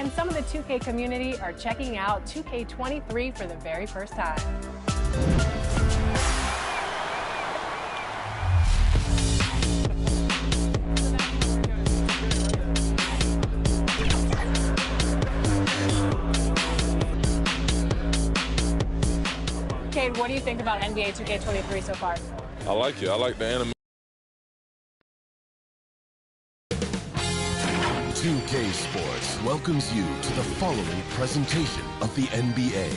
and some of the 2K community are checking out 2K23 for the very first time. Cade, what do you think about NBA 2K23 so far? I like it. I like the anime. 2K Sports welcomes you to the following presentation of the NBA.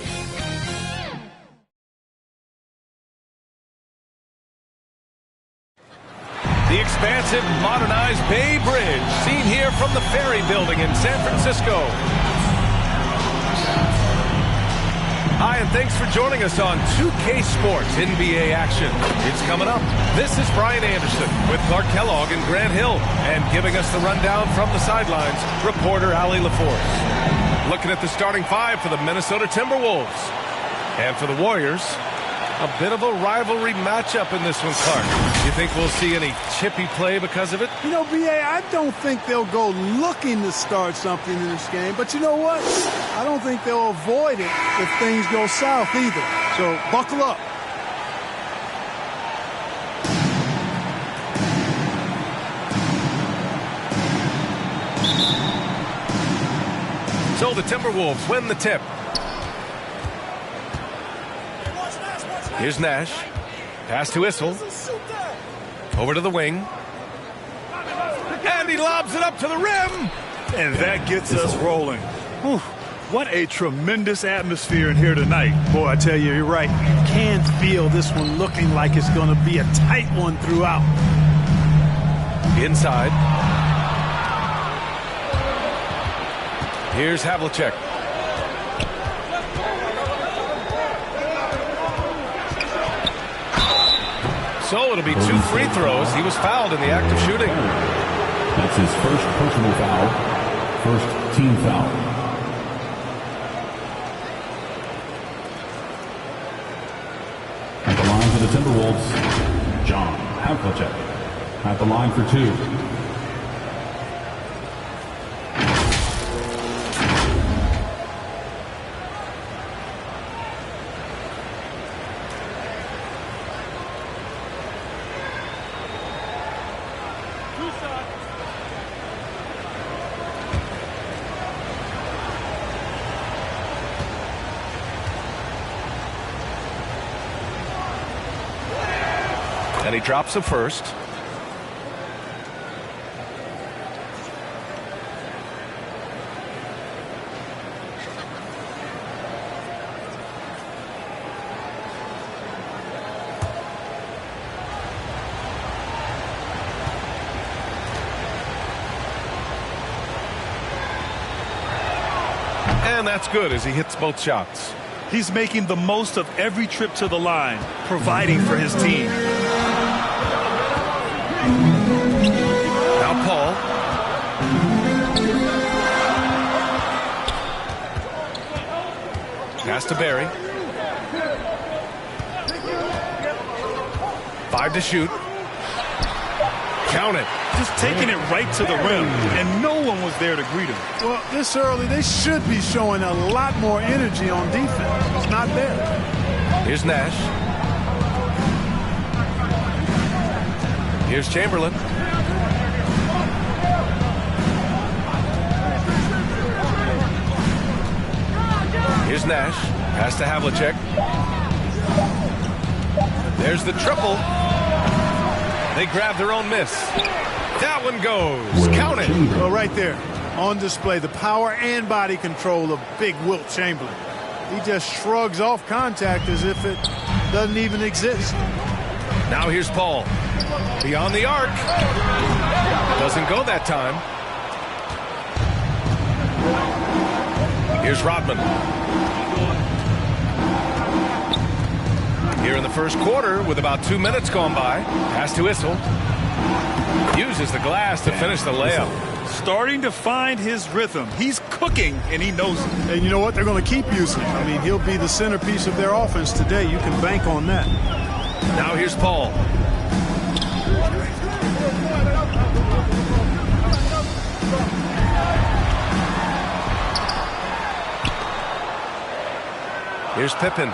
The expansive, modernized Bay Bridge, seen here from the Ferry Building in San Francisco. Hi, and thanks for joining us on 2K Sports NBA action. It's coming up. This is Brian Anderson with Clark Kellogg and Grant Hill. And giving us the rundown from the sidelines, reporter Allie LaForce. Looking at the starting five for the Minnesota Timberwolves. And for the Warriors, a bit of a rivalry matchup in this one, Clark. You think we'll see any chippy play because of it? You know, B.A., I don't think they'll go looking to start something in this game. But you know what? I don't think they'll avoid it if things go south either. So buckle up. So the Timberwolves win the tip. Here's Nash. Pass to Issel. Over to the wing. And he lobs it up to the rim. And that gets us rolling. Whew. What a tremendous atmosphere in here tonight. Boy, I tell you, you're right. You can feel this one looking like it's going to be a tight one throughout. Inside. Here's Havlicek. So it'll be 2 free throws. He was fouled in the act of shooting. That's his first personal foul, first team foul. At the line for the Timberwolves, John Havlicek. At the line for 2. And he drops a first. And that's good as he hits both shots. He's making the most of every trip to the line, providing for his team. Now Paul. Pass to Barry. 5 to shoot. Count it. Just taking it right to the rim, and no one was there to greet him. Well, this early, they should be showing a lot more energy on defense. It's not there. Here's Nash. Here's Chamberlain. Here's Nash. Pass to Havlicek. There's the triple. They grab their own miss. That one goes. Count it. Well, right there, on display, the power and body control of big Wilt Chamberlain. He just shrugs off contact as if it doesn't even exist. Now here's Paul. Beyond the arc. Doesn't go that time. Here's Rodman. Here in the first quarter with about 2 minutes gone by. Pass to Issel. Uses the glass to finish the layup. Starting to find his rhythm. He's cooking, and he knows it. And you know what? They're going to keep using him. I mean, he'll be the centerpiece of their offense today. You can bank on that. Now here's Paul. Here's Pippen.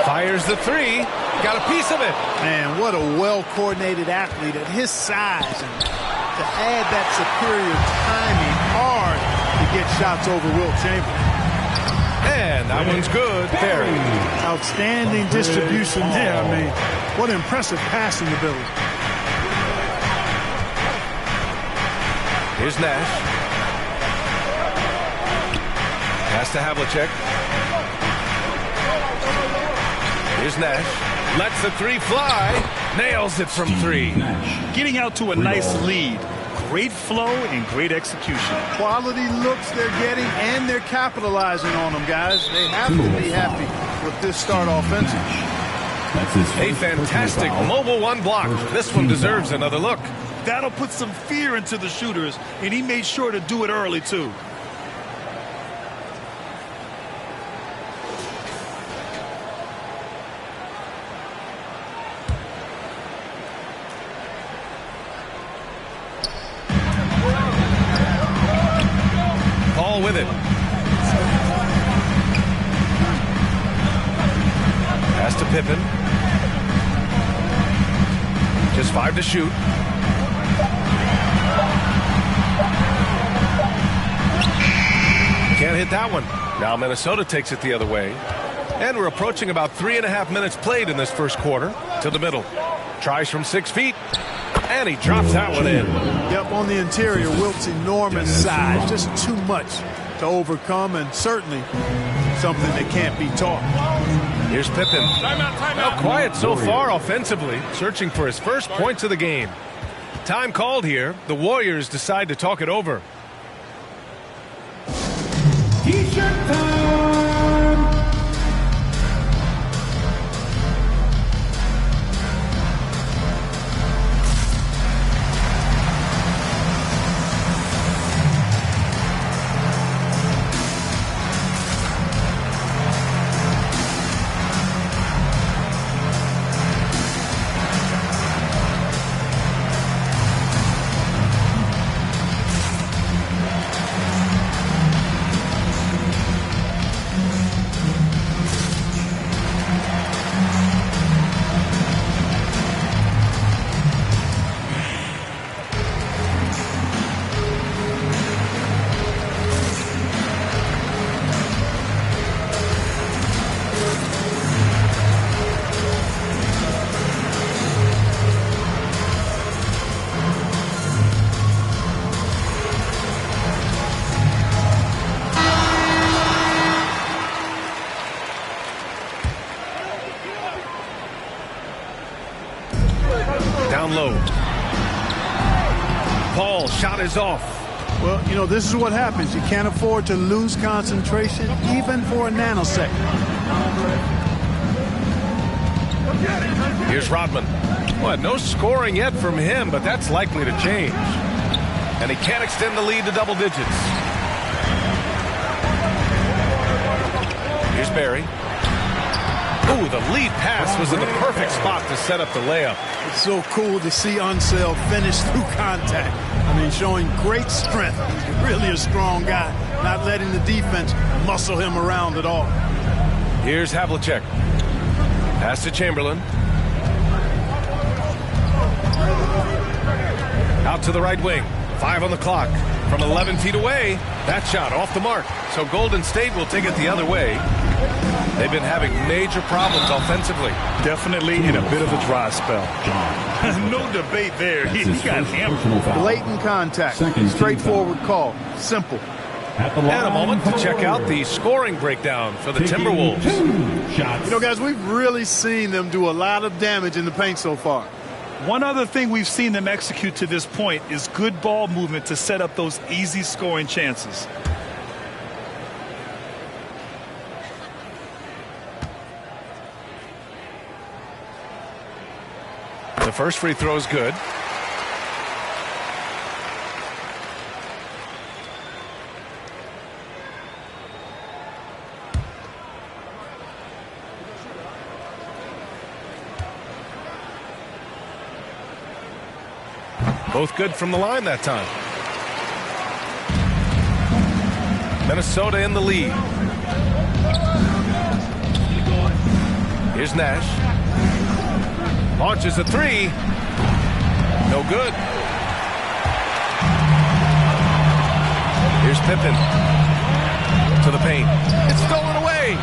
Fires the three. Got a piece of it. Man, what a well-coordinated athlete at his size. And to add that superior timing, hard to get shots over Wilt Chamberlain. And that one's good. Barry. Outstanding distribution there. I mean, what impressive passing ability. Here's Nash. Pass to Havlicek. Here's Nash. Lets the three fly. Nails it from three. Getting out to a nice lead. Great flow and great execution. Quality looks they're getting, and they're capitalizing on them, guys. They have to be happy with this start offensively. A fantastic mobile one block. This one deserves another look. That'll put some fear into the shooters, and he made sure to do it early, too. Ball with it. Pass to Pippen. Just 5 to shoot. Can't hit that one. Now Minnesota takes it the other way. And we're approaching about 3.5 minutes played in this first quarter. To the middle. Tries from 6 feet. And he drops that one in. Yep, on the interior, Wilt's enormous size. Just too much to overcome, and certainly something that can't be taught. Here's Pippen. Well, quiet so far offensively. Searching for his first points of the game. Time called here. The Warriors decide to talk it over. T-shirt time! Down low. Paul, shot is off. Well, you know, this is what happens. You can't afford to lose concentration, even for a nanosecond. Here's Rodman. Well, no scoring yet from him, but that's likely to change. And he can't extend the lead to double digits. Here's Barry. Ooh, the lead pass was in the perfect spot to set up the layup. It's so cool to see Unseld finish through contact. I mean, showing great strength. He's really a strong guy, not letting the defense muscle him around at all. Here's Havlicek. Pass to Chamberlain. Out to the right wing. 5 on the clock. From 11 feet away, that shot off the mark. So Golden State will take it the other way. They've been having major problems offensively. Definitely in a bit of a dry spell. No debate there. He got hammered. Blatant contact. Straightforward call. Simple. And a moment to check out the scoring breakdown for the Timberwolves. You know, guys, we've really seen them do a lot of damage in the paint so far. One other thing we've seen them execute to this point is good ball movement to set up those easy scoring chances. The first free throw is good. Both good from the line that time. Minnesota in the lead. Here's Nash. Launches a three. No good. Here's Pippen. To the paint. It's stolen away.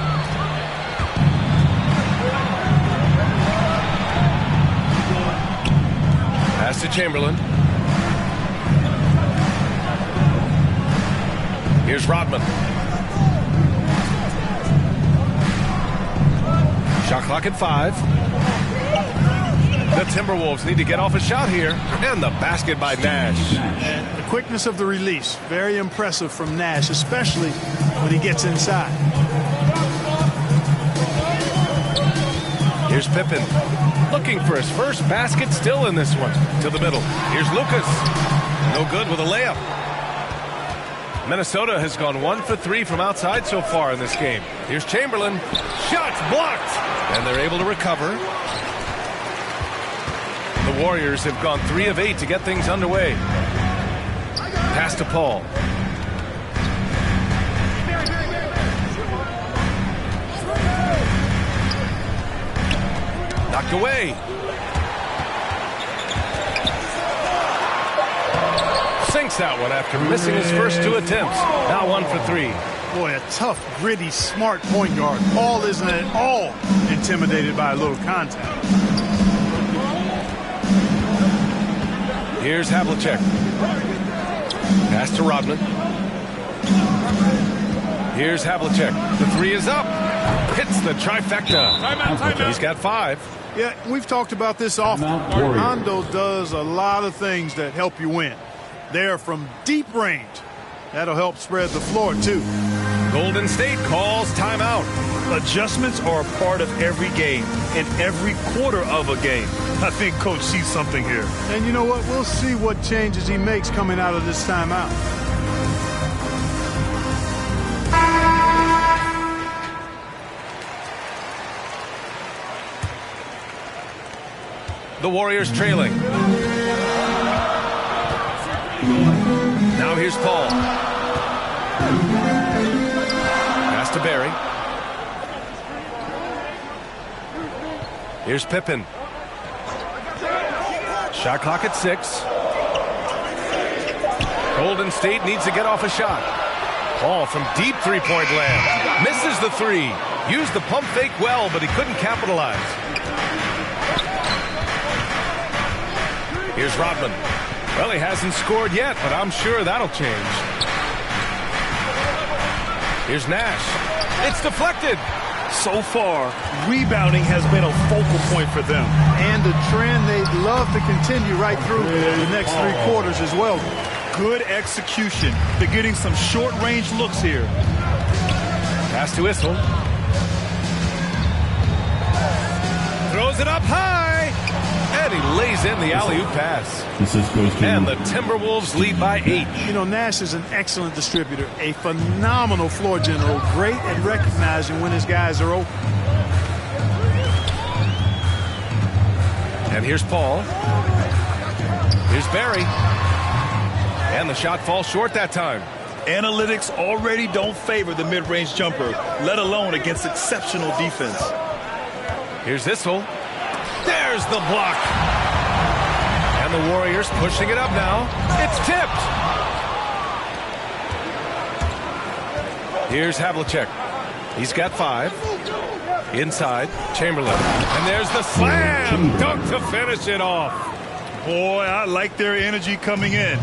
Pass to Chamberlain. Here's Rodman. Shot clock at 5. The Timberwolves need to get off a shot here. And the basket by Nash. And the quickness of the release, very impressive from Nash, especially when he gets inside. Here's Pippen. Looking for his first basket, still in this one. To the middle. Here's Lucas. No good with a layup. Minnesota has gone 1 for 3 from outside so far in this game. Here's Chamberlain. Shots blocked. And they're able to recover. The Warriors have gone 3 of 8 to get things underway. Pass to Paul. Knocked away. Sinks that one after missing his first 2 attempts. Now 1 for 3. Boy, a tough, gritty, smart point guard. Paul isn't at all intimidated by a little contact. Here's Havlicek. Pass to Rodman. Here's Havlicek. The 3 is up. Hits the trifecta. Timeout. He's got 5. Yeah, we've talked about this often. Warriors. Rondo does a lot of things that help you win. They're from deep range. That'll help spread the floor, too. Golden State calls timeout. Adjustments are a part of every game and every quarter of a game. I think Coach sees something here. And you know what? We'll see what changes he makes coming out of this timeout. The Warriors trailing. Now here's Paul. Pass to Barry. Here's Pippen. Shot clock at 6. Golden State needs to get off a shot. Paul from deep three-point land. Misses the 3. Used the pump fake well, but he couldn't capitalize. Here's Rodman. Well, he hasn't scored yet, but I'm sure that'll change. Here's Nash. It's deflected. So far, rebounding has been a focal point for them. And a trend they'd love to continue right through the next 3 quarters as well. Good execution. They're getting some short-range looks here. Pass to Issel. Throws it up high. And he lays in the alley-oop pass. Assist goes to And the Timberwolves lead by 8. You know, Nash is an excellent distributor, a phenomenal floor general, great at recognizing when his guys are open. And here's Paul. Here's Barry. And the shot falls short that time. Analytics already don't favor the mid-range jumper, let alone against exceptional defense. Here's Issel. There's the block. And the Warriors pushing it up now. It's tipped. Here's Havlicek. He's got 5. Inside, Chamberlain. And there's the slam dunk to finish it off. Boy, I like their energy coming in.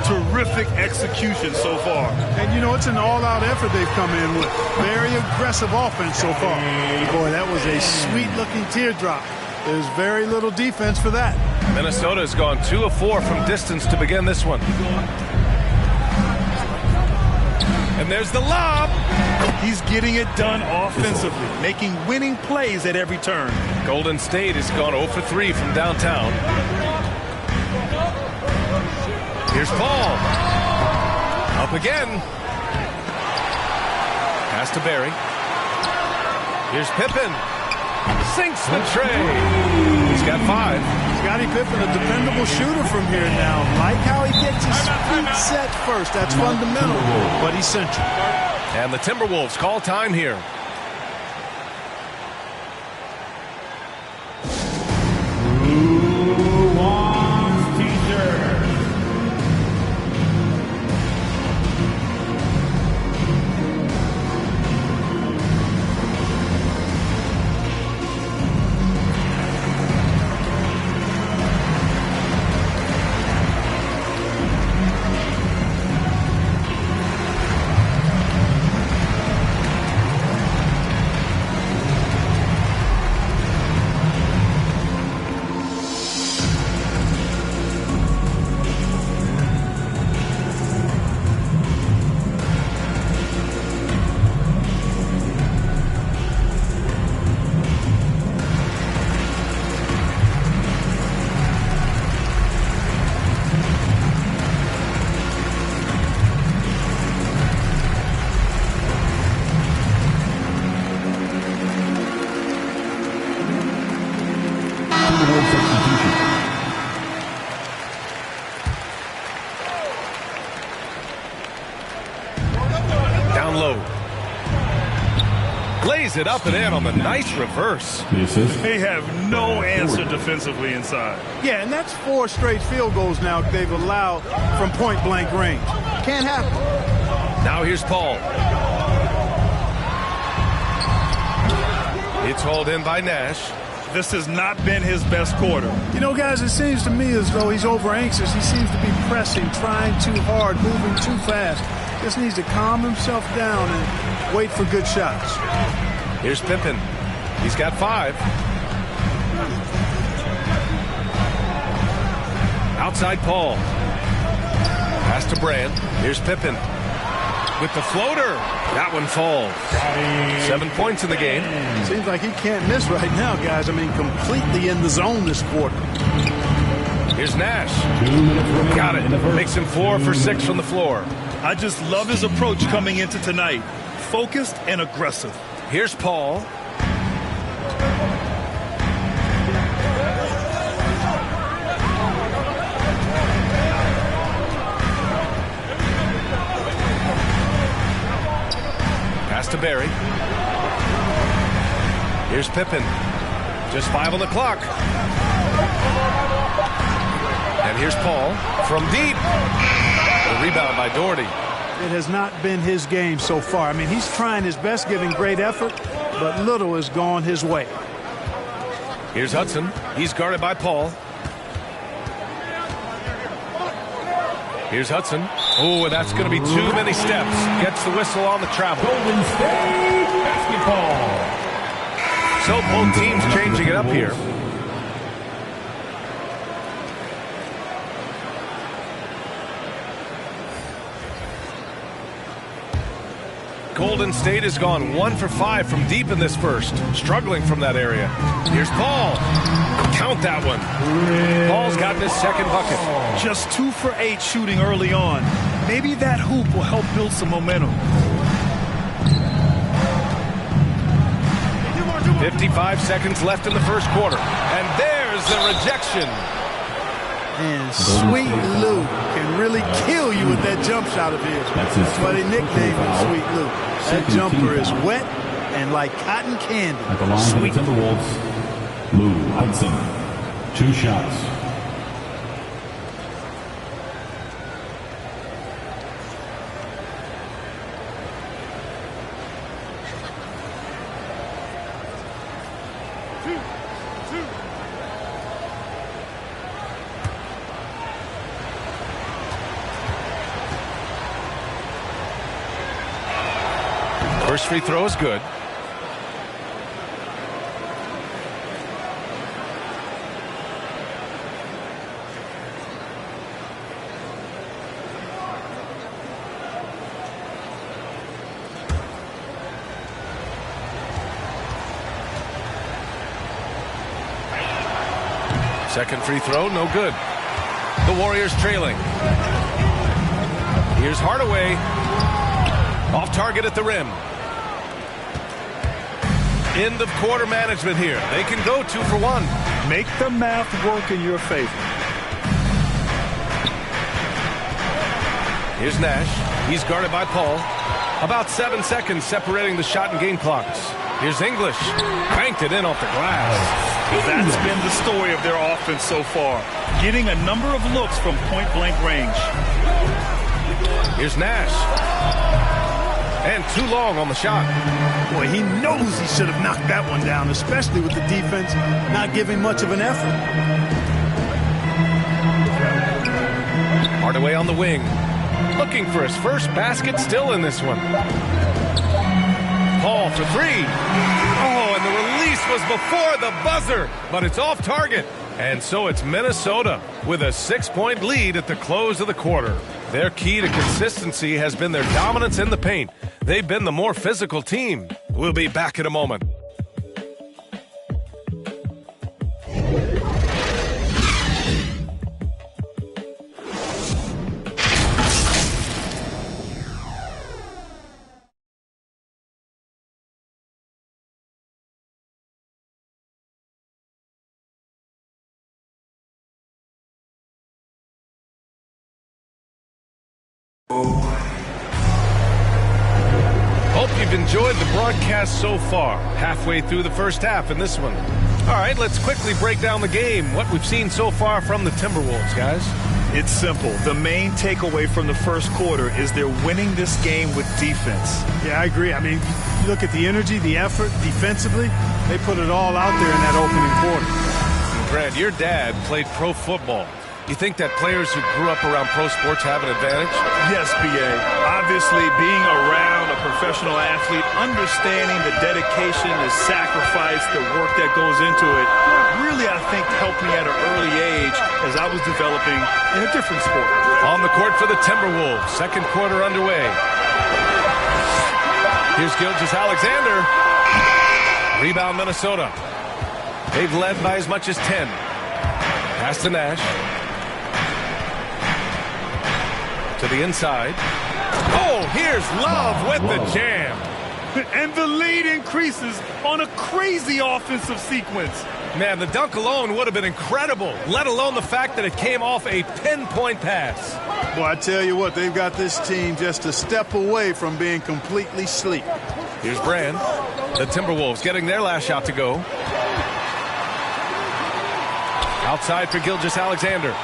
Terrific execution so far. And, you know, it's an all-out effort they've come in with. Very aggressive offense so far. Boy, that was a sweet-looking teardrop. There's very little defense for that. Minnesota has gone 2 of 4 from distance to begin this one. And there's the lob. He's getting it done offensively, making winning plays at every turn. Golden State has gone 0 for 3 from downtown. Here's Paul. Up again. Pass to Barry. Here's Pippen. Sinks the tray. He's got 5. Scottie Pippen, a dependable shooter from here now. Like how he gets his feet set first. That's fundamental, but essential. And the Timberwolves call time here. low. Lays it up and in on the nice reverse. The assist. They have no answer defensively inside. Yeah, and that's 4 straight field goals now they've allowed from point-blank range. Can't happen. Now here's Paul. It's hauled in by Nash. This has not been his best quarter. You know, guys, it seems to me as though he's over-anxious. He seems to be pressing, trying too hard, moving too fast. Just needs to calm himself down and wait for good shots. Here's Pippen. He's got 5. Outside Paul. Pass to Brand. Here's Pippen. With the floater. That one falls. 7 points in the game. Seems like he can't miss right now, guys. I mean, completely in the zone this quarter. Here's Nash. 2 minutes remaining Got in the it. first. Makes him 4 for 6 from the floor. I just love his approach coming into tonight. Focused and aggressive. Here's Paul. Pass to Barry. Here's Pippen. Just 5 on the clock. And here's Paul from deep. The rebound by Doherty. It has not been his game so far. I mean, he's trying his best, giving great effort, but little has gone his way. Here's Hudson. He's guarded by Paul. Here's Hudson. Oh, and that's going to be too many steps. Gets the whistle on the travel. Golden State basketball. So both teams changing it up here. Golden State has gone 1 for 5 from deep in this first. Struggling from that area. Here's Paul. Count that one. Paul's got this second bucket. Just 2 for 8 shooting early on. Maybe that hoop will help build some momentum. 55 seconds left in the first quarter. And there's the rejection. And Sweet Lou can really kill you with that jump shot of his. That's why they nicknamed him Sweet Lou. That jumper is wet and like cotton candy. At the line of the Timberwolves, Lou Hudson. 2 shots. First free throw is good. Second free throw, no good. The Warriors trailing. Here's Hardaway. Off target at the rim. End of quarter management here. They can go 2 for 1. Make the math work in your favor. Here's Nash. He's guarded by Paul. About 7 seconds separating the shot and game clocks. Here's English. Banked it in off the glass. That's been the story of their offense so far. Getting a number of looks from point-blank range. Here's Nash. And too long on the shot. Boy, he knows he should have knocked that one down, especially with the defense not giving much of an effort. Hardaway on the wing. Looking for his first basket, still in this one. Paul for 3. Oh, and the release was before the buzzer, but it's off target. And so it's Minnesota with a 6-point lead at the close of the quarter. Their key to consistency has been their dominance in the paint. They've been the more physical team. We'll be back in a moment. Hope you've enjoyed the broadcast so far. Halfway through the first half in this one. All right, let's quickly break down the game. What we've seen so far from the Timberwolves, guys. It's simple. The main takeaway from the first quarter is they're winning this game with defense. Yeah, I agree. I mean, you look at the energy, the effort defensively, they put it all out there in that opening quarter. Grant, your dad played pro football. You think that players who grew up around pro sports have an advantage? Yes, B.A. Obviously, being around a professional athlete, understanding the dedication, the sacrifice, the work that goes into it, really, I think, helped me at an early age as I was developing in a different sport. On the court for the Timberwolves, second quarter underway. Here's Gilgeous-Alexander. Rebound, Minnesota. They've led by as much as 10. Pass to Nash. To the inside. Oh, here's Love with the jam. And the lead increases on a crazy offensive sequence. Man, the dunk alone would have been incredible, let alone the fact that it came off a pinpoint pass. Well, I tell you what, they've got this team just a step away from being completely sleep. Here's Brand. The Timberwolves getting their last shot to go. Outside for Gilgeous-Alexander.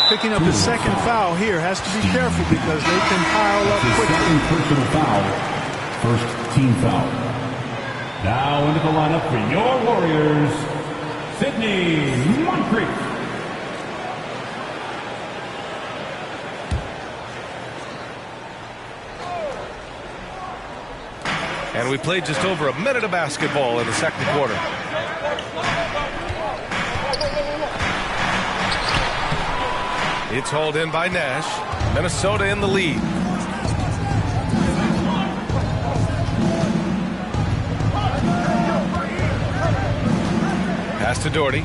Picking up his second foul here. Has to be careful because they can pile up quickly. Second personal foul. First team foul. Now into the lineup for your Warriors, Sidney Moncrief. And we played just over a minute of basketball in the second quarter. It's hauled in by Nash. Minnesota in the lead. Pass to Doherty.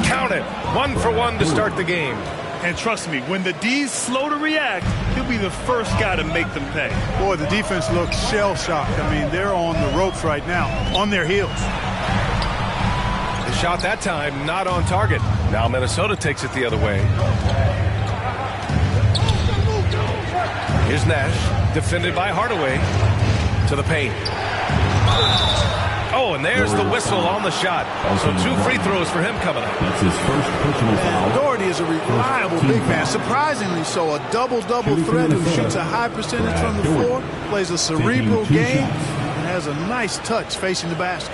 Count it. 1 for 1 to start the game. And trust me, when the D's slow to react, he'll be the first guy to make them pay. Boy, the defense looks shell-shocked. I mean, they're on the ropes right now, on their heels. The shot that time not on target. Now Minnesota takes it the other way. Here's Nash, defended by Hardaway. To the paint. Oh, and there's the whistle on the shot. So 2 free throws for him coming up. That's his first personal foul. Doherty is a reliable big man, surprisingly so. A double-double threat who shoots a high percentage from the floor, plays a cerebral game, and has a nice touch facing the basket.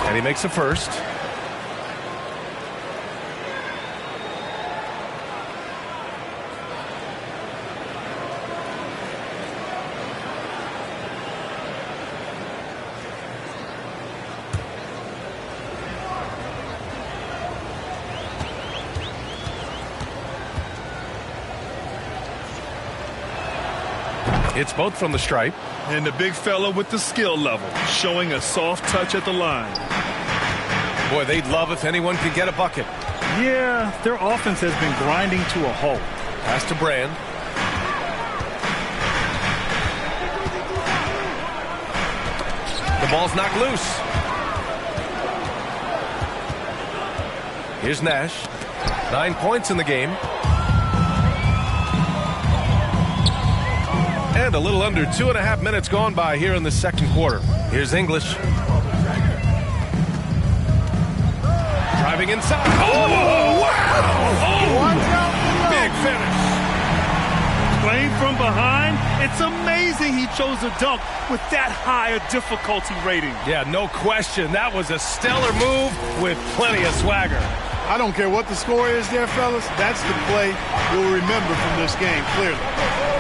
And he makes a first. It's both from the stripe. And the big fella with the skill level, showing a soft touch at the line. Boy, they'd love if anyone could get a bucket. Yeah, their offense has been grinding to a halt. Pass to Brand. The ball's knocked loose. Here's Nash. 9 points in the game. And a little under 2.5 minutes gone by here in the second quarter. Here's English. Driving inside. Oh, wow! Oh, big finish. Playing from behind, it's amazing he chose a dunk with that high a difficulty rating. Yeah, no question. That was a stellar move with plenty of swagger. I don't care what the score is there, fellas. That's the play we'll remember from this game, clearly.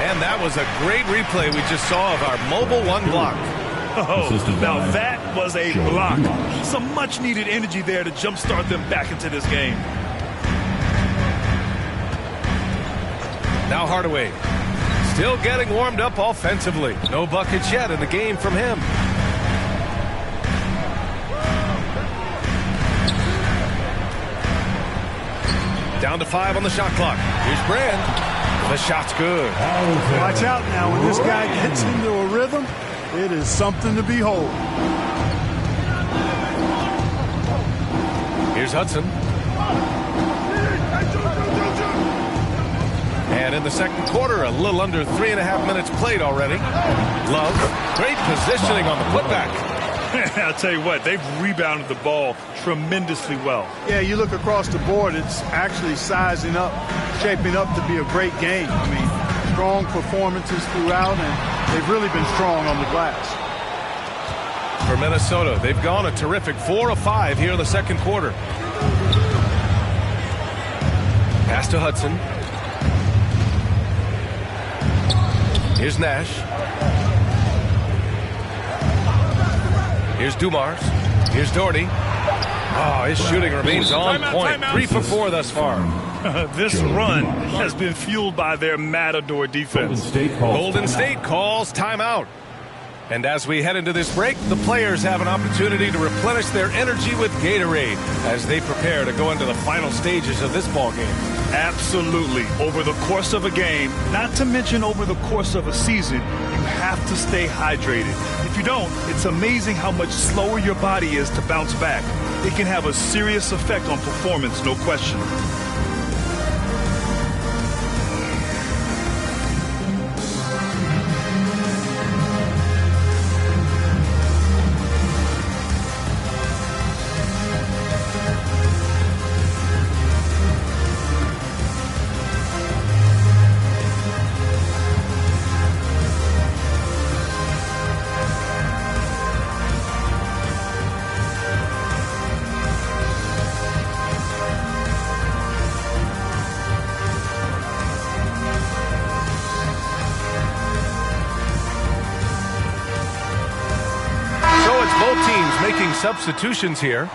And that was a great replay we just saw of our mobile one block. Oh, now that was a block. Some much-needed energy there to jumpstart them back into this game. Now Hardaway. Still getting warmed up offensively. No buckets yet in the game from him. Down to 5 on the shot clock. Here's Brand. The shot's good. Watch out now. When this guy gets into a rhythm, it is something to behold. Here's Hudson. And in the second quarter, a little under 3.5 minutes played already. Love. Great positioning on the putback. I'll tell you what, they've rebounded the ball tremendously well. Yeah, you look across the board, it's actually sizing up, shaping up to be a great game. I mean, strong performances throughout, and they've really been strong on the glass. For Minnesota, they've gone a terrific 4 of 5 here in the second quarter. Pass to Hudson. Here's Nash. Here's Dumars. Here's Doherty. Oh, his shooting remains on point. 3 for 4 thus far. This run has been fueled by their Matador defense. Golden State calls timeout. And as we head into this break, the players have an opportunity to replenish their energy with Gatorade as they prepare to go into the final stages of this ball game. Absolutely. Over the course of a game, not to mention over the course of a season, you have to stay hydrated. If you don't, it's amazing how much slower your body is to bounce back. It can have a serious effect on performance, no question. Making substitutions here.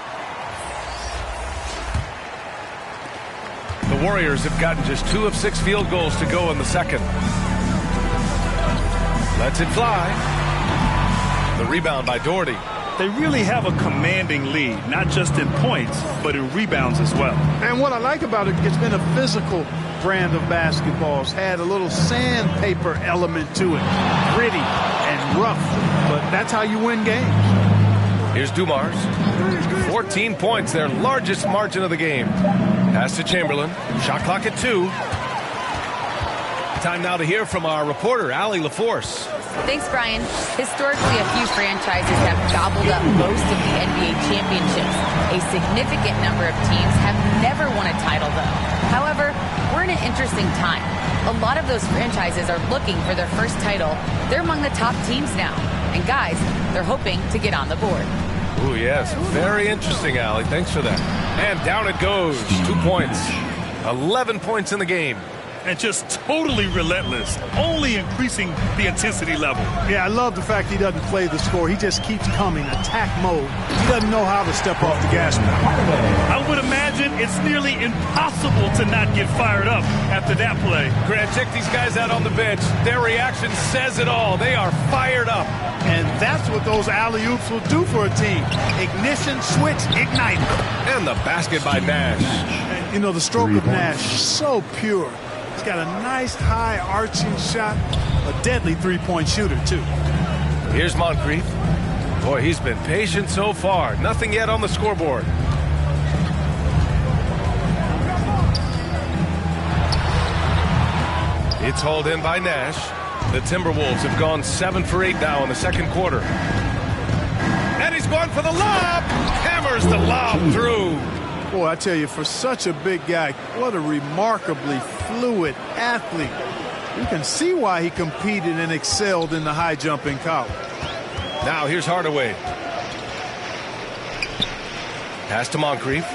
The Warriors have gotten just 2 of 6 field goals to go in the second. Lets it fly. The rebound by Doherty. They really have a commanding lead, not just in points, but in rebounds as well. And what I like about it, it's been a physical brand of basketball. It's had a little sandpaper element to it. Gritty and rough, but that's how you win games. Here's Dumars. 14 points, their largest margin of the game. Pass to Chamberlain. Shot clock at 2. Time now to hear from our reporter, Allie LaForce. Thanks, Brian. Historically, a few franchises have gobbled up most of the NBA championships. A significant number of teams have never won a title, though. However, we're in an interesting time. A lot of those franchises are looking for their first title. They're among the top teams now. And guys, they're hoping to get on the board. Oh, yes. Very interesting, Allie. Thanks for that. And down it goes. 2 points. 11 points in the game. And just totally relentless, only increasing the intensity level. Yeah, I love the fact he doesn't play the score. He just keeps coming, attack mode. He doesn't know how to step off the gas pedal. I would imagine it's nearly impossible to not get fired up after that play. Grant, check these guys out on the bench. Their reaction says it all. They are fired up. And that's what those alley-oops will do for a team. Ignition, switch, ignite. And the basket by Nash. And, you know, the stroke of Nash, so pure. He's got a nice high arching shot, a deadly three-point shooter too. Here's Moncrief. Boy, he's been patient so far. Nothing yet on the scoreboard. It's hauled in by Nash. The Timberwolves have gone 7 for 8 now in the second quarter. And he's going for the lob. Hammers the lob through. Boy, I tell you, for such a big guy, what a remarkably fluid athlete. You can see why he competed and excelled in the high jump in college. Now here's Hardaway. Pass to Moncrief.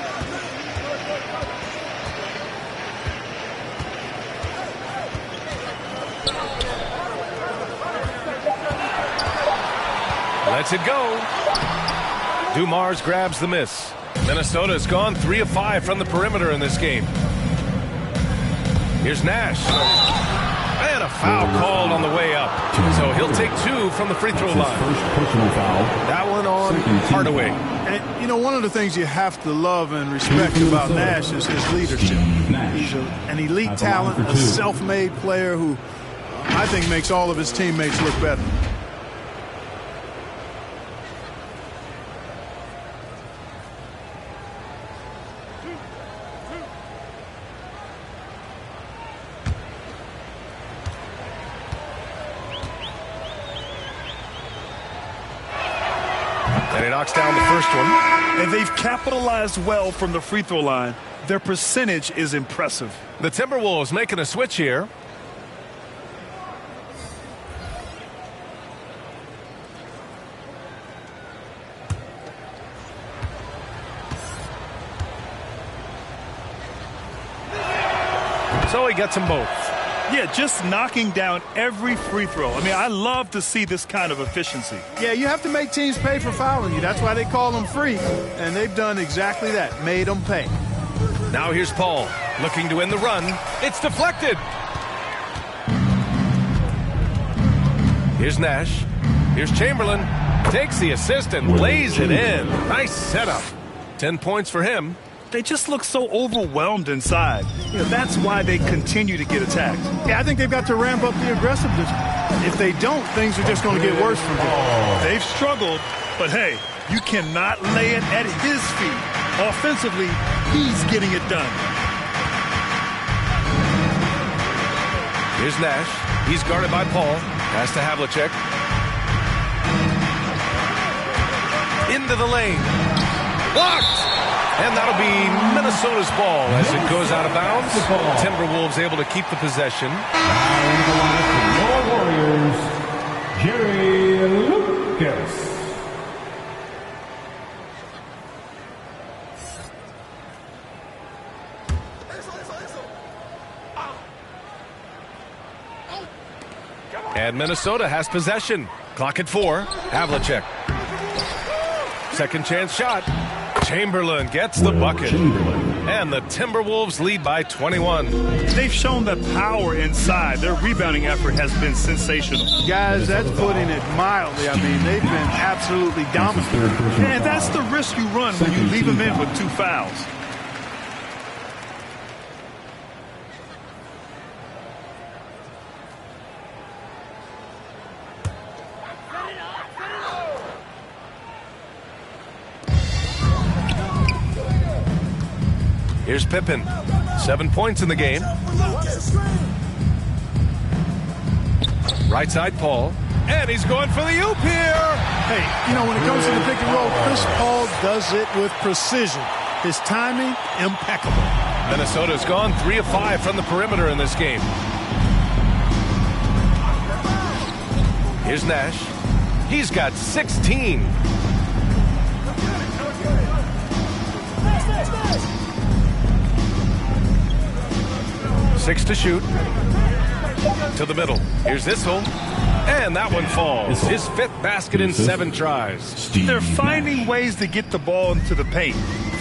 Lets it go. Dumars grabs the miss. Minnesota has gone 3 of 5 from the perimeter in this game. Here's Nash. And a foul called on the way up. So he'll take 2 from the free throw line. First personal foul. That one on Hardaway. And, You know, one of the things you have to love and respect about Nash is his leadership. He's an elite talent, a self-made player who I think makes all of his teammates look better. And he knocks down the first one. And they've capitalized well from the free throw line. Their percentage is impressive. The Timberwolves making a switch here. So he gets them both. Yeah, just knocking down every free throw. I mean, I love to see this kind of efficiency. Yeah, you have to make teams pay for fouling you. That's why they call them free. And they've done exactly that, made them pay. Now here's Paul, looking to win the run. It's deflected. Here's Nash. Here's Chamberlain. Takes the assist and lays it in. Nice setup. 10 points for him. They just look so overwhelmed inside. You know, that's why they continue to get attacked. Yeah, I think they've got to ramp up the aggressiveness. If they don't, things are just going to get worse from here. They've struggled, but hey, you cannot lay it at his feet. Offensively, he's getting it done. Here's Nash. He's guarded by Paul. Pass to Havlicek. Into the lane. Blocked! And that'll be Minnesota's ball as it goes out of bounds. Timberwolves able to keep the possession. Now into the lineup for your Warriors, Jerry Lucas. And Minnesota has possession. Clock at 4. Havlicek. Second chance shot. Chamberlain gets the bucket. And the Timberwolves lead by 21. They've shown the power inside. Their rebounding effort has been sensational. Guys, that's putting it mildly. I mean, they've been absolutely dominant. And that's the risk you run when you leave them in with 2 fouls. Here's Pippen. 7 points in the game. Right side, Paul. And he's going for the oop here. Hey, you know, when it comes to the pick and roll, Chris Paul does it with precision. His timing, impeccable. Minnesota's gone 3 of 5 from the perimeter in this game. Here's Nash. He's got 16. Six to shoot. To the middle. Here's Issel. And that one falls. His 5th basket in 7 tries. They're finding ways to get the ball into the paint.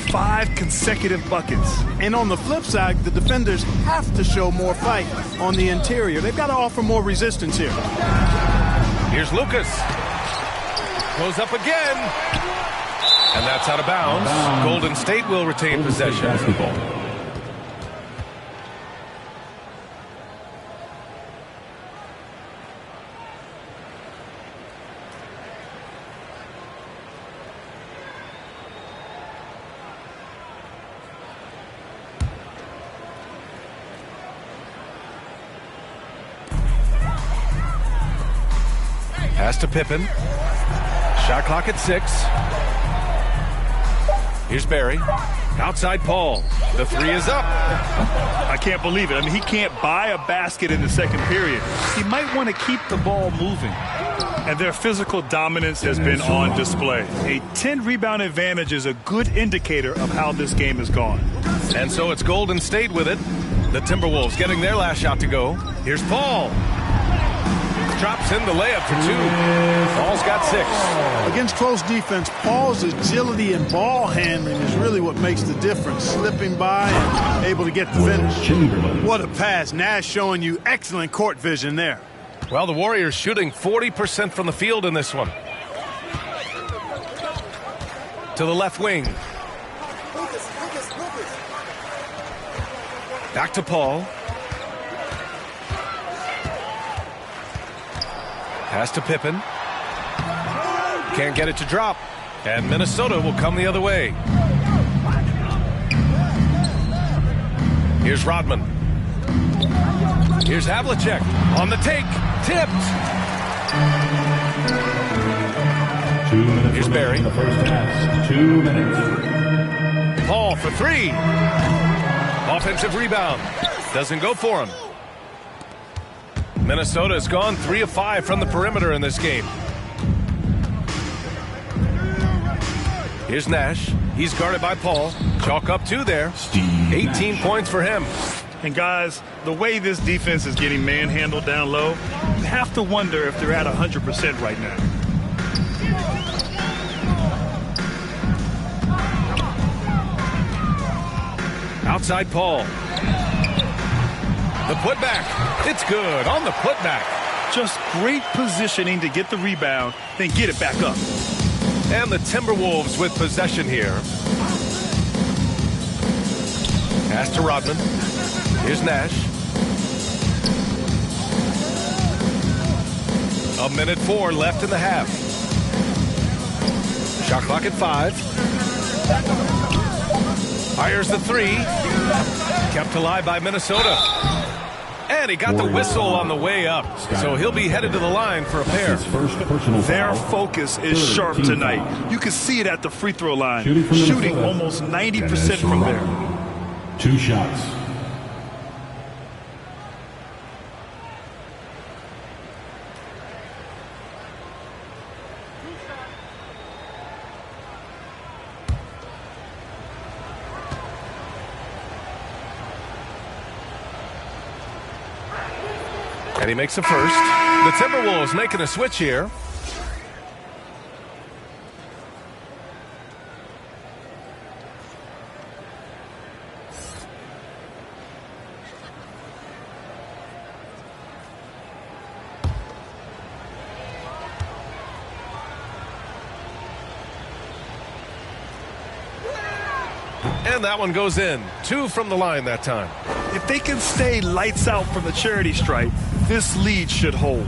5 consecutive buckets. And on the flip side, the defenders have to show more fight on the interior. They've got to offer more resistance here. Here's Lucas. Goes up again. And that's out of bounds. Golden State will retain possession. Pass to Pippen. Shot clock at 6. Here's Barry. Outside Paul. The 3 is up. I can't believe it. I mean, he can't buy a basket in the second period. He might want to keep the ball moving. And their physical dominance has been on display. A 10-rebound advantage is a good indicator of how this game has gone. And so it's Golden State with it. The Timberwolves getting their last shot to go. Here's Paul. Drops in the layup for 2. Paul's got 6. Against close defense, Paul's agility and ball handling is really what makes the difference. Slipping by and able to get the finish. What a pass. Nash showing you excellent court vision there. Well, the Warriors shooting 40% from the field in this one. to the left wing. Back to Paul. Pass to Pippen. Can't get it to drop. And Minnesota will come the other way. Here's Rodman. Here's Havlicek on the take. Tipped. 2 minutes. Here's Barry. In the first half. 2 minutes. Paul for three. Offensive rebound. Doesn't go for him. Minnesota has gone 3 of 5 from the perimeter in this game. Here's Nash. He's guarded by Paul. Chalk up 2 there. 18 points for him. And guys, the way this defense is getting manhandled down low, you have to wonder if they're at 100% right now. Outside Paul. The putback. It's good on the putback. Just great positioning to get the rebound, then get it back up. And the Timberwolves with possession here. Pass to Rodman. Here's Nash. 1:04 left in the half. Shot clock at 5. Fires the 3. Kept alive by Minnesota. And he got the whistle on the way up. So he'll be headed to the line for a pair. Their focus is sharp tonight. You can see it at the free throw line. Shooting almost 90% from there. 2 shots. And he makes a first. The Timberwolves making a switch here. And that one goes in. 2 from the line that time. If they can stay lights out from the charity stripe, this lead should hold.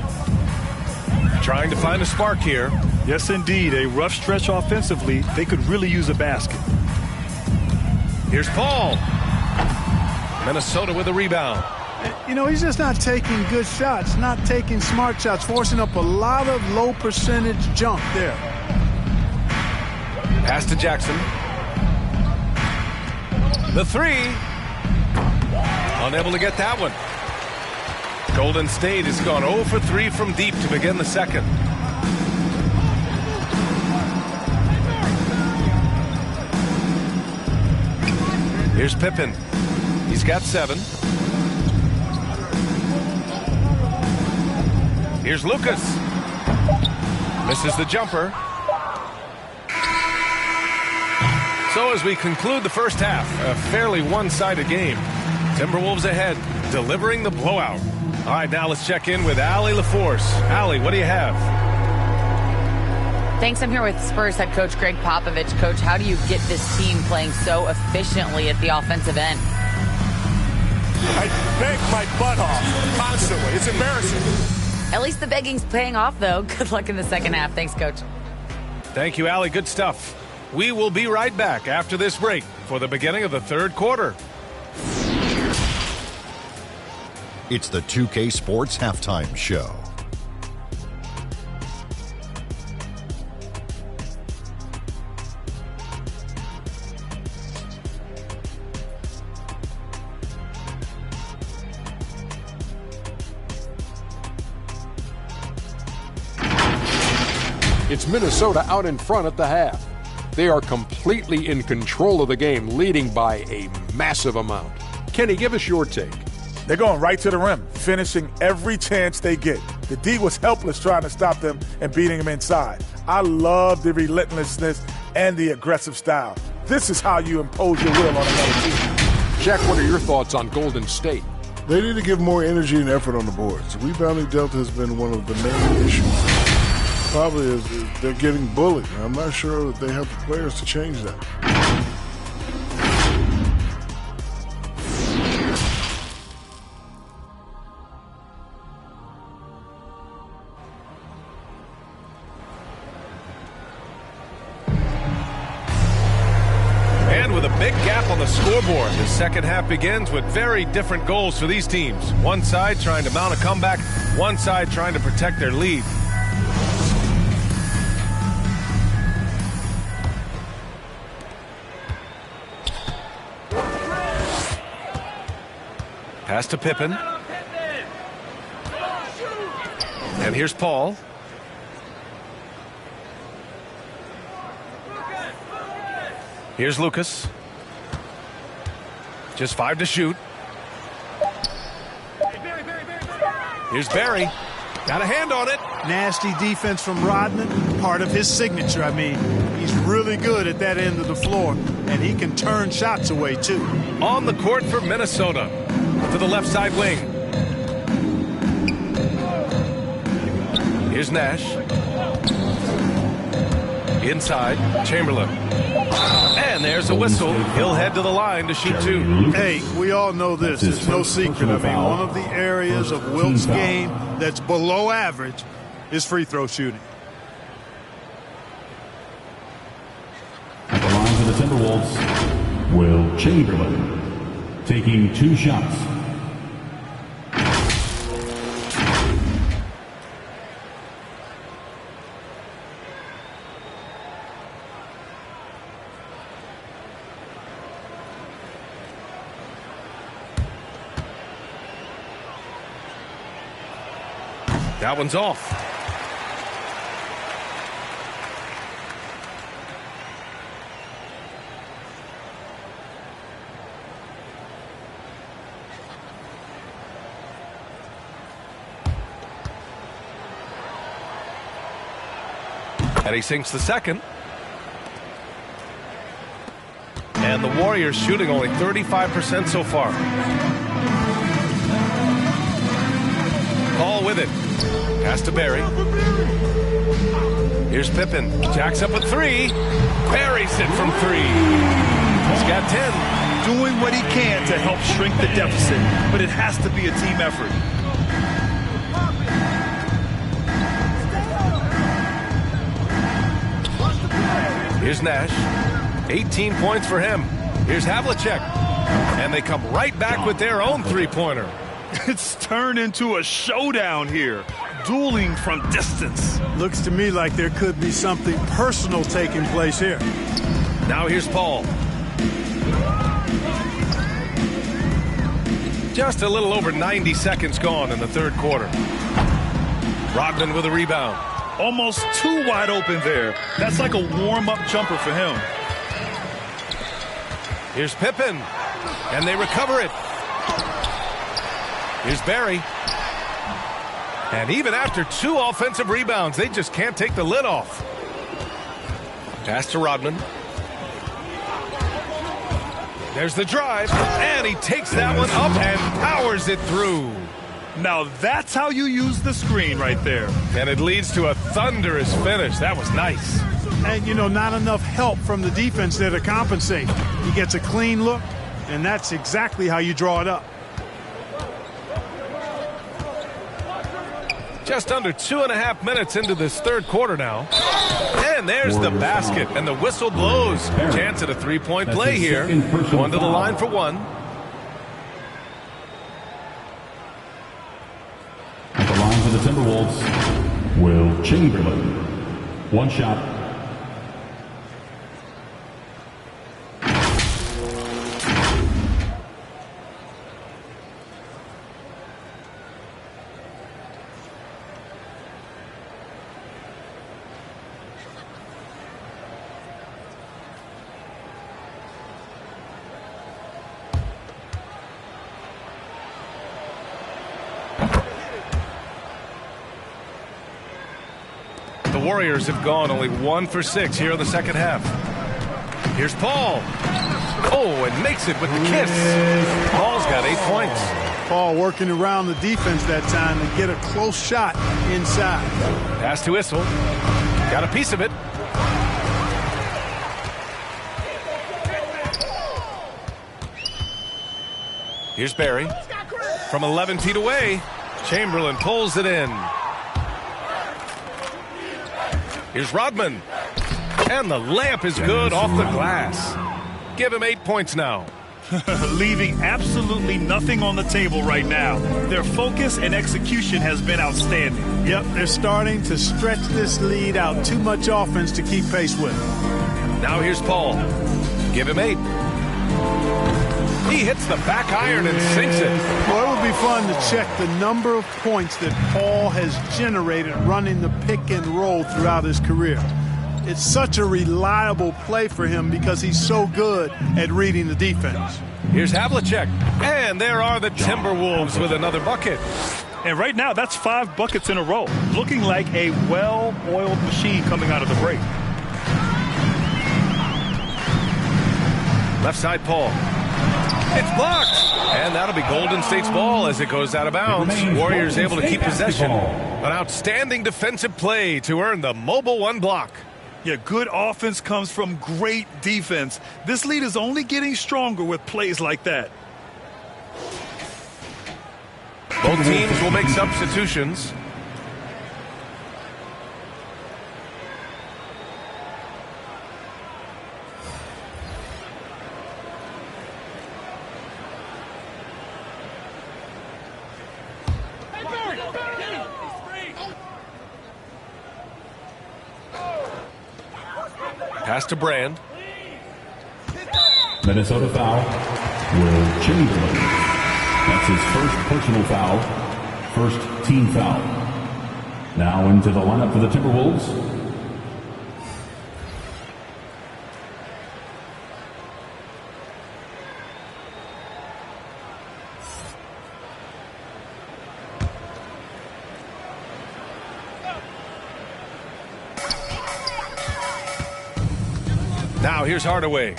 Trying to find a spark here. Yes, indeed. A rough stretch offensively. They could really use a basket. Here's Paul. Minnesota with a rebound. You know, he's just not taking good shots, not taking smart shots, forcing up a lot of low percentage jump there. Pass to Jackson. The 3. Unable to get that one. Golden State has gone 0 for 3 from deep to begin the second. Here's Pippen. He's got 7. Here's Lucas. Misses the jumper. So as we conclude the first half, a fairly one-sided game. Timberwolves ahead, delivering the blowout. All right, now let's check in with Allie LaForce. Allie, what do you have? Thanks. I'm here with Spurs head coach Greg Popovich. Coach, how do you get this team playing so efficiently at the offensive end? I beg my butt off constantly. It's embarrassing. At least the begging's paying off, though. Good luck in the second half. Thanks, Coach. Thank you, Allie. Good stuff. We will be right back after this break for the beginning of the third quarter. It's the 2K Sports Halftime Show. It's Minnesota out in front at the half. They are completely in control of the game, leading by a massive amount. Kenny, give us your take. They're going right to the rim, finishing every chance they get. The D was helpless trying to stop them and beating them inside. I love the relentlessness and the aggressive style. This is how you impose your will on another team. Jack, what are your thoughts on Golden State? They need to give more energy and effort on the boards. The rebounding delta has been one of the main issues. probably is they're getting bullied. I'm not sure that they have the players to change that. And with a big gap on the scoreboard, the second half begins with very different goals for these teams. One side trying to mount a comeback, one side trying to protect their lead. Pass to Pippen. And here's Paul. Here's Lucas. Just 5 to shoot. Here's Barry. Got a hand on it. Nasty defense from Rodman. Part of his signature. I mean, he's really good at that end of the floor. And he can turn shots away, too. On the court for Minnesota. To the left side wing. Here's Nash. Inside, Chamberlain. And there's a whistle. He'll head to the line to shoot 2. Hey, we all know this. It's no secret. I mean, one of the areas of Wilt's game that's below average is free throw shooting. At the line for the Timberwolves, Will Chamberlain, taking 2 shots. That one's off. And he sinks the second. And the Warriors shooting only 35% so far. Ball with it. Pass to Barry. Here's Pippen. Jacks up a 3. Buries it from 3. He's got 10. Doing what he can to help shrink the deficit, but it has to be a team effort. Here's Nash. 18 points for him. Here's Havlicek. And they come right back with their own 3-pointer. It's turned into a showdown here. Dueling from distance. Looks to me like there could be something personal taking place here. Now here's Paul. Just a little over 90 seconds gone in the third quarter. Rodman with a rebound. Almost too wide open there. That's like a warm-up jumper for him. Here's Pippen. And they recover it. Here's Barry. And even after 2 offensive rebounds, they just can't take the lid off. Pass to Rodman. There's the drive. And he takes that one up and powers it through. Now that's how you use the screen right there. And it leads to a thunderous finish. That was nice. And, you know, not enough help from the defense there to compensate. He gets a clean look, and that's exactly how you draw it up. Just under 2.5 minutes into this third quarter now. And there's the basket, and the whistle blows. Chance at a 3-point play here. Going to the line for 1. At the line for the Timberwolves, Will Chamberlain. 1 shot. The Warriors have gone only 1 for 6 here in the second half. Here's Paul. Oh, and makes it with the kiss. Paul's got 8 points. Paul working around the defense that time to get a close shot inside. Pass to Issel. Got a piece of it. Here's Barry. From 11 feet away, Chamberlain pulls it in. Here's Rodman. And the layup is good off the glass. Give him 8 points now. Leaving absolutely nothing on the table right now. Their focus and execution has been outstanding. Yep, they're starting to stretch this lead out. Too much offense to keep pace with. Now here's Paul. Give him 8. He hits the back iron and sinks it. Well, it would be fun to check the number of points that Paul has generated running the pick and roll throughout his career. It's such a reliable play for him because he's so good at reading the defense. Here's Havlicek. And there are the Timberwolves with another bucket. And right now, that's 5 buckets in a row. Looking like a well-oiled machine coming out of the break. Left side, Paul. It's blocked. And that'll be Golden State's ball as it goes out of bounds. Warriors able to keep possession. An outstanding defensive play to earn the mobile 1 block. Yeah, good offense comes from great defense. This lead is only getting stronger with plays like that. Both teams will make substitutions. Pass to Brand. Minnesota foul. Will Chamberlain. That's his first personal foul. First team foul. Now into the lineup for the Timberwolves. Now here's Hardaway.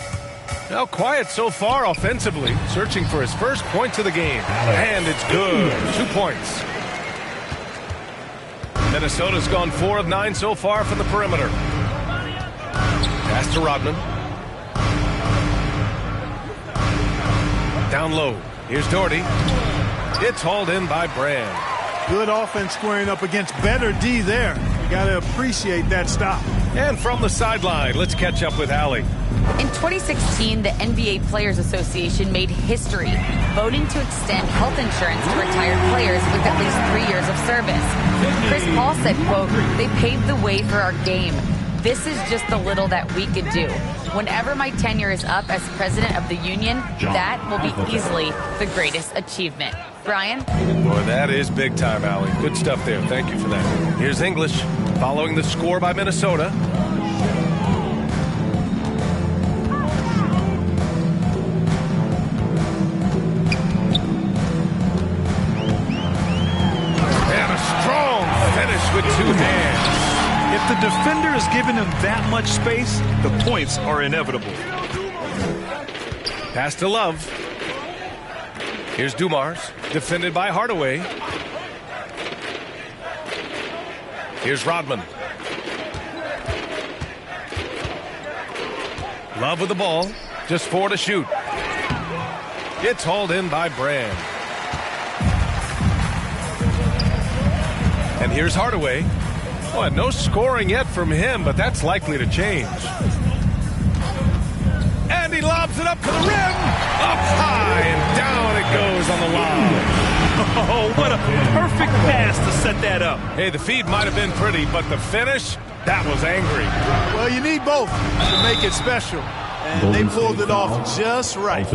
Now quiet so far offensively, searching for his first points of the game. And it's good. 2 points. Minnesota's gone 4 of 9 so far from the perimeter. Pass to Rodman. Down low. Here's Doherty. It's hauled in by Brand. Good offense squaring up against better D there. You got to appreciate that stop. And from the sideline, let's catch up with Allie. In 2016, the NBA Players Association made history, voting to extend health insurance to retired players with at least 3 years of service. Chris Paul said, quote, "They paved the way for our game. This is just the little that we could do. Whenever my tenure is up as president of the union, that will be easily the greatest achievement." Brian? Boy, that is big time, Allie. Good stuff there. Thank you for that. Here's English following the score by Minnesota. And a strong finish with 2 hands. If the defender is giving him that much space, the points are inevitable. Pass to Love. Here's Dumars, defended by Hardaway. Here's Rodman. Love with the ball. Just 4 to shoot. It's hauled in by Brand. And here's Hardaway. Boy, no scoring yet from him, but that's likely to change. And he lobs it up to the rim. Up high and down it goes on the lob. Oh, what a perfect pass to set that up. Hey, the feed might have been pretty, but the finish, that was angry. Well, you need both to make it special. And they pulled it off just right.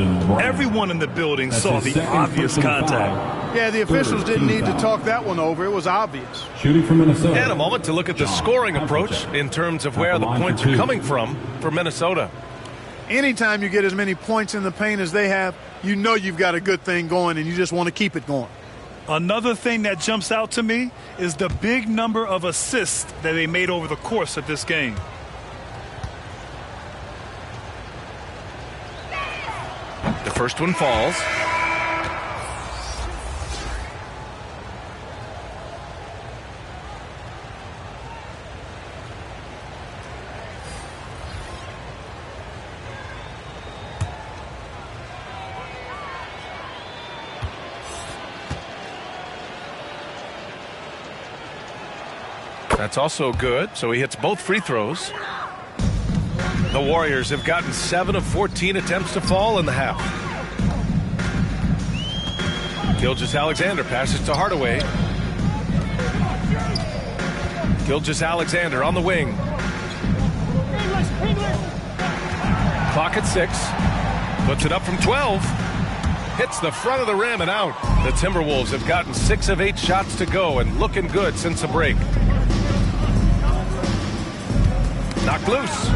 Everyone in the building saw the obvious contact. Yeah, the officials didn't need to talk that one over. It was obvious. Shooting for Minnesota. And a moment to look at the scoring approach in terms of where the points are coming from for Minnesota. Anytime you get as many points in the paint as they have, you know you've got a good thing going and you just want to keep it going. Another thing that jumps out to me is the big number of assists that they made over the course of this game. The first one falls. That's also good, so he hits both free throws. The Warriors have gotten 7 of 14 attempts to fall in the half. Gilgeous-Alexander passes to Hardaway. Gilgeous-Alexander on the wing. Clock at 6. Puts it up from 12. Hits the front of the rim and out. The Timberwolves have gotten 6 of 8 shots to go and looking good since the break. Knocked loose.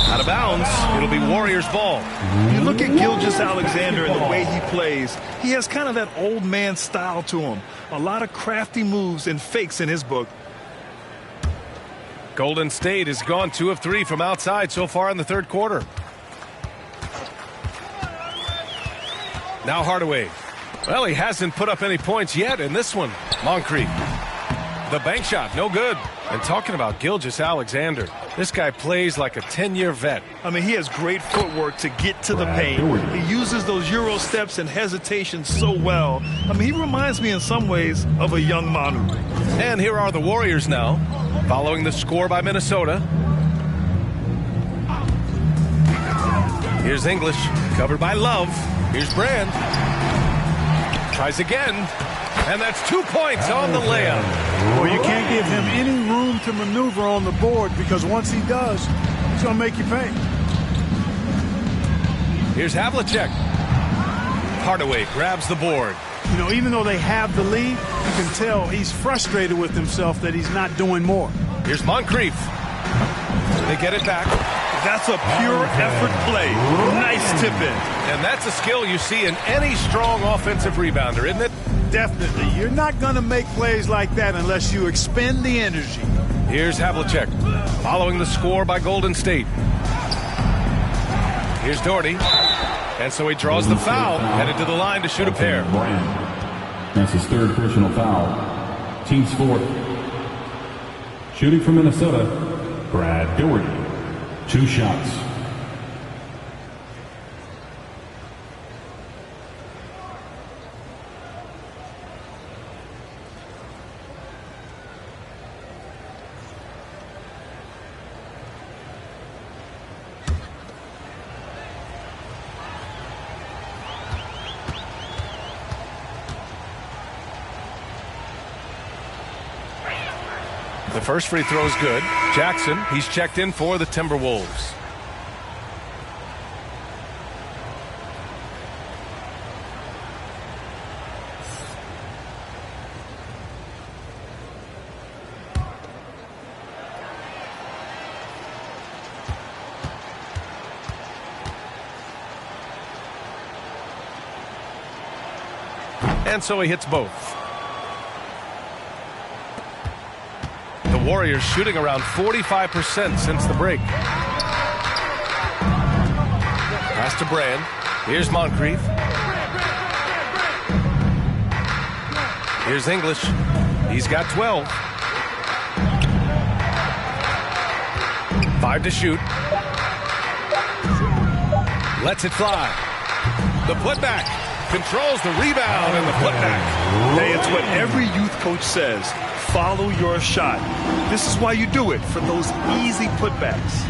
Out of bounds. It'll be Warriors ball. You look at Gilgeous-Alexander and the way he plays. He has kind of that old man style to him. A lot of crafty moves and fakes in his book. Golden State has gone 2 of 3 from outside so far in the third quarter. Now Hardaway. Well, he hasn't put up any points yet in this one. Moncrief. The bank shot, no good. And talking about Gilgeous-Alexander, this guy plays like a 10-year vet. I mean, he has great footwork to get to the paint. He uses those Euro steps and hesitation so well. I mean, he reminds me in some ways of a young Manu. And here are the Warriors now, following the score by Minnesota. Here's English, covered by Love. Here's Brand. Tries again. And that's 2 points on the layup. Well, you can't give him any room to maneuver on the board because once he does, he's going to make you pay. Here's Havlicek. Hardaway grabs the board. You know, even though they have the lead, you can tell he's frustrated with himself that he's not doing more. Here's Moncrief. They get it back. That's a pure effort play. Nice tip in. And that's a skill you see in any strong offensive rebounder, isn't it? Definitely. You're not going to make plays like that unless you expend the energy. Here's Havlicek, following the score by Golden State. Here's Doherty. And so he draws the foul, headed to the line to shoot a pair. That's his third personal foul. Team's fourth. Shooting from Minnesota, Brad Doherty. 2 shots. The first free throw is good. Jackson, he's checked in for the Timberwolves. And so he hits both. The Warriors shooting around 45% since the break. Pass to Brand. Here's Moncrief. Here's English. He's got 12. 5 to shoot. Lets it fly. The putback. Controls the rebound and the putback. Hey, it's what every youth coach says. Follow your shot. This is why you do it, for those easy putbacks.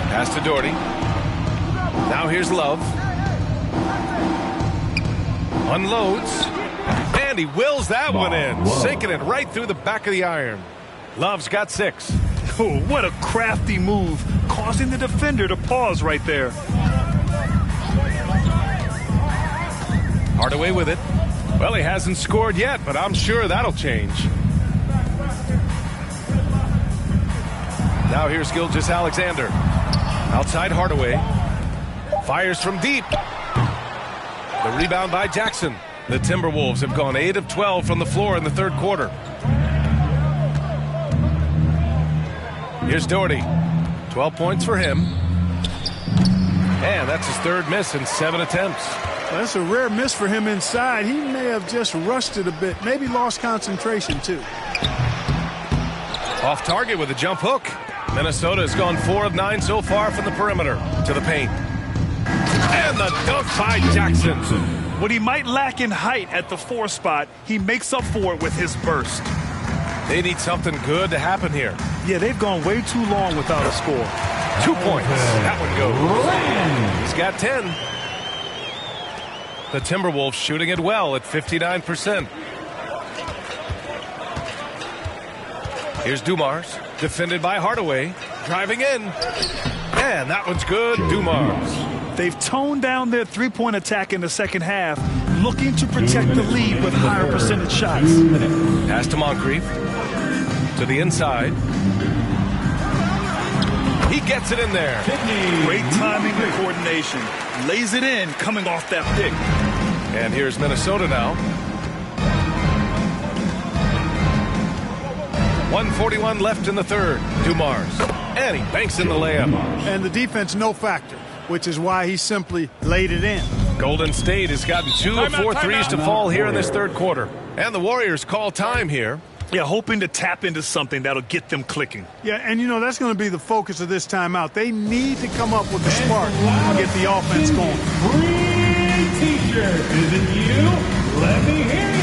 Pass to Doherty. Now here's Love. Unloads. And he wills that one in. Sinking it right through the back of the iron. Love's got 6. Oh, what a crafty move. Causing the defender to pause right there. Hardaway with it. Well, he hasn't scored yet, but I'm sure that'll change. Now here's Gilgeous-Alexander. Outside Hardaway. Fires from deep. The rebound by Jackson. The Timberwolves have gone 8 of 12 from the floor in the third quarter. Here's Doherty. 12 points for him. And that's his third miss in 7 attempts. Well, that's a rare miss for him inside. He may have just rushed it a bit. Maybe lost concentration, too. Off target with a jump hook. Minnesota has gone 4 of 9 so far from the perimeter to the paint. And the dunk by Jackson. What he might lack in height at the 4 spot, he makes up for it with his burst. They need something good to happen here. Yeah, they've gone way too long without a score. 2 points. That one goes. He's got 10. The Timberwolves shooting it well at 59%. Here's Dumars, defended by Hardaway, driving in. And that one's good, Dumars. They've toned down their three-point attack in the second half, looking to protect the lead with higher percentage shots. Pass to Moncrief. To the inside. He gets it in there. Great timing and coordination. Lays it in, coming off that pick. And here's Minnesota now. 1:41 left in the third. Dumars. And he banks in the layup. And the defense no factor, which is why he simply laid it in. Golden State has gotten 2 of 4 threes to fall here in this third quarter. And the Warriors call time here. Yeah, hoping to tap into something that'll get them clicking. Yeah, and you know, that's going to be the focus of this timeout. They need to come up with the spark to get the offense going. Free t-shirt, is it you? Let me hear you.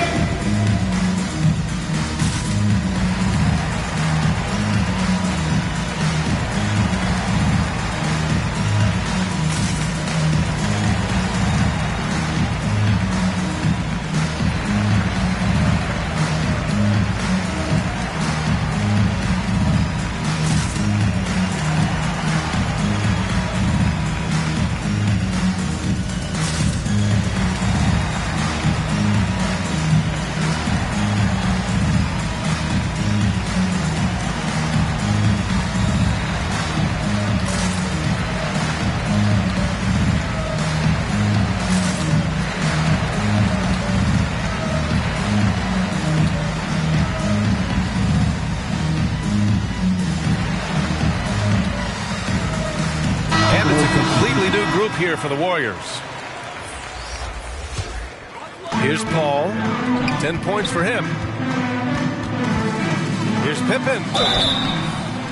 Here for the Warriors. Here's Paul. 10 points for him. Here's Pippen.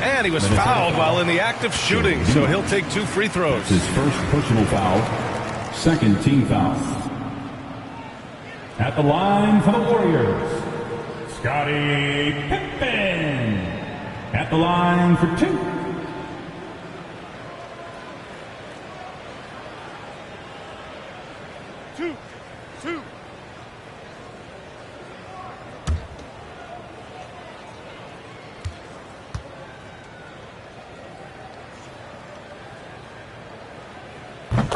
And he was fouled while in the act of shooting, so he'll take 2 free throws. His first personal foul, second team foul. At the line for the Warriors, Scottie Pippen. At the line for 2.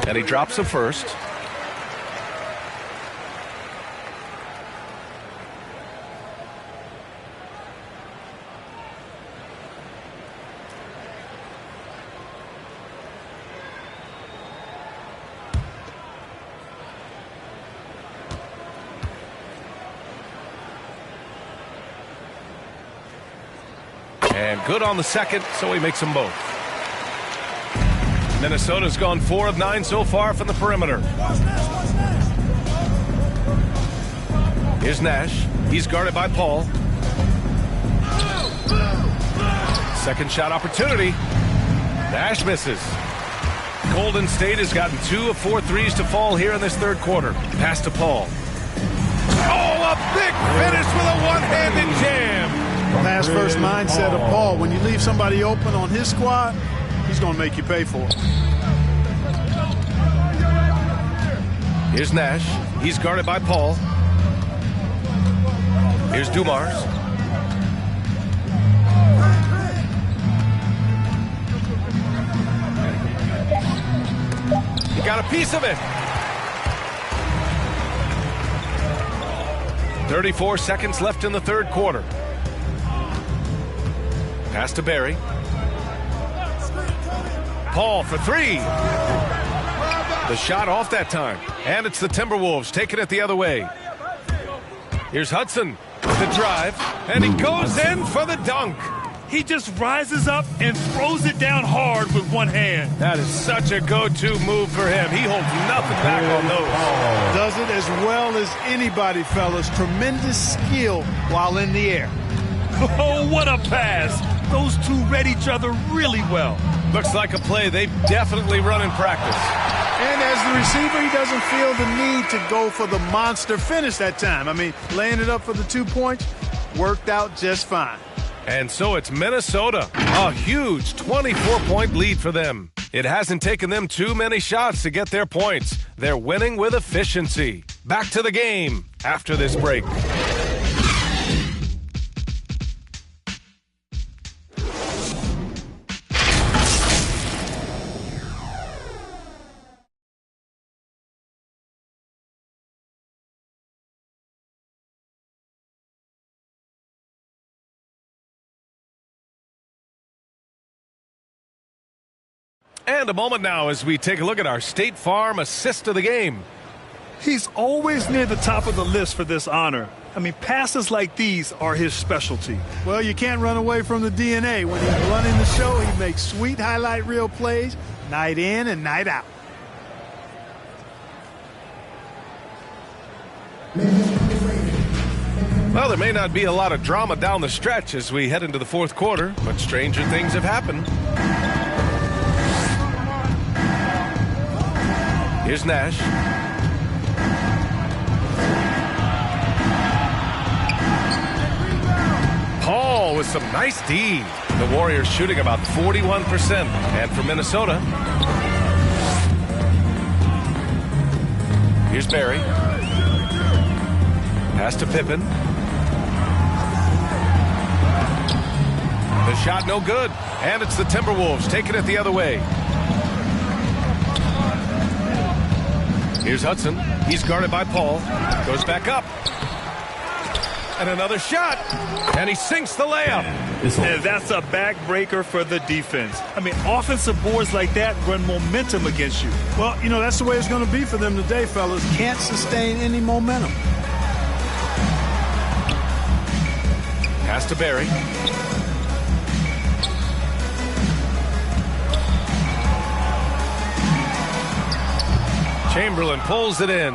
And he drops the first. And good on the second, so he makes them both. Minnesota's gone 4 of 9 so far from the perimeter. Here's Nash. He's guarded by Paul. Second shot opportunity. Nash misses. Golden State has gotten 2 of 4 threes to fall here in this third quarter. Pass to Paul. Oh, a big finish with a one-handed jam. Pass first mindset of Paul. When you leave somebody open on his squad, he's going to make you pay for it. Here's Nash. He's guarded by Paul. Here's Dumars. He got a piece of it. 34 seconds left in the third quarter. Pass to Barry. Paul for 3. The shot off that time. And it's the Timberwolves taking it the other way. Here's Hudson. The drive. And he goes in for the dunk. He just rises up and throws it down hard with one hand. That is such a go-to move for him. He holds nothing back on those. Does it as well as anybody, fellas. Tremendous skill while in the air. Oh, what a pass. Those two read each other really well. Looks like a play they've definitely run in practice. And as the receiver, he doesn't feel the need to go for the monster finish that time. I mean, laying it up for the 2 points worked out just fine. And so it's Minnesota. A huge 24-point lead for them. It hasn't taken them too many shots to get their points. They're winning with efficiency. Back to the game after this break. And a moment now as we take a look at our State Farm assist of the game. He's always near the top of the list for this honor. I mean, passes like these are his specialty. Well, you can't run away from the DNA. When he's running the show, he makes sweet highlight reel plays night in and night out. Well, there may not be a lot of drama down the stretch as we head into the fourth quarter, but stranger things have happened. Here's Nash. Paul with some nice D. The Warriors shooting about 41%. And for Minnesota, here's Barry. Pass to Pippen. The shot no good. And it's the Timberwolves taking it the other way. Here's Hudson. He's guarded by Paul. Goes back up. And another shot. And he sinks the layup. And that's a backbreaker for the defense. I mean, offensive boards like that run momentum against you. Well, you know, that's the way it's going to be for them today, fellas. Can't sustain any momentum. Pass to Barry. Chamberlain pulls it in.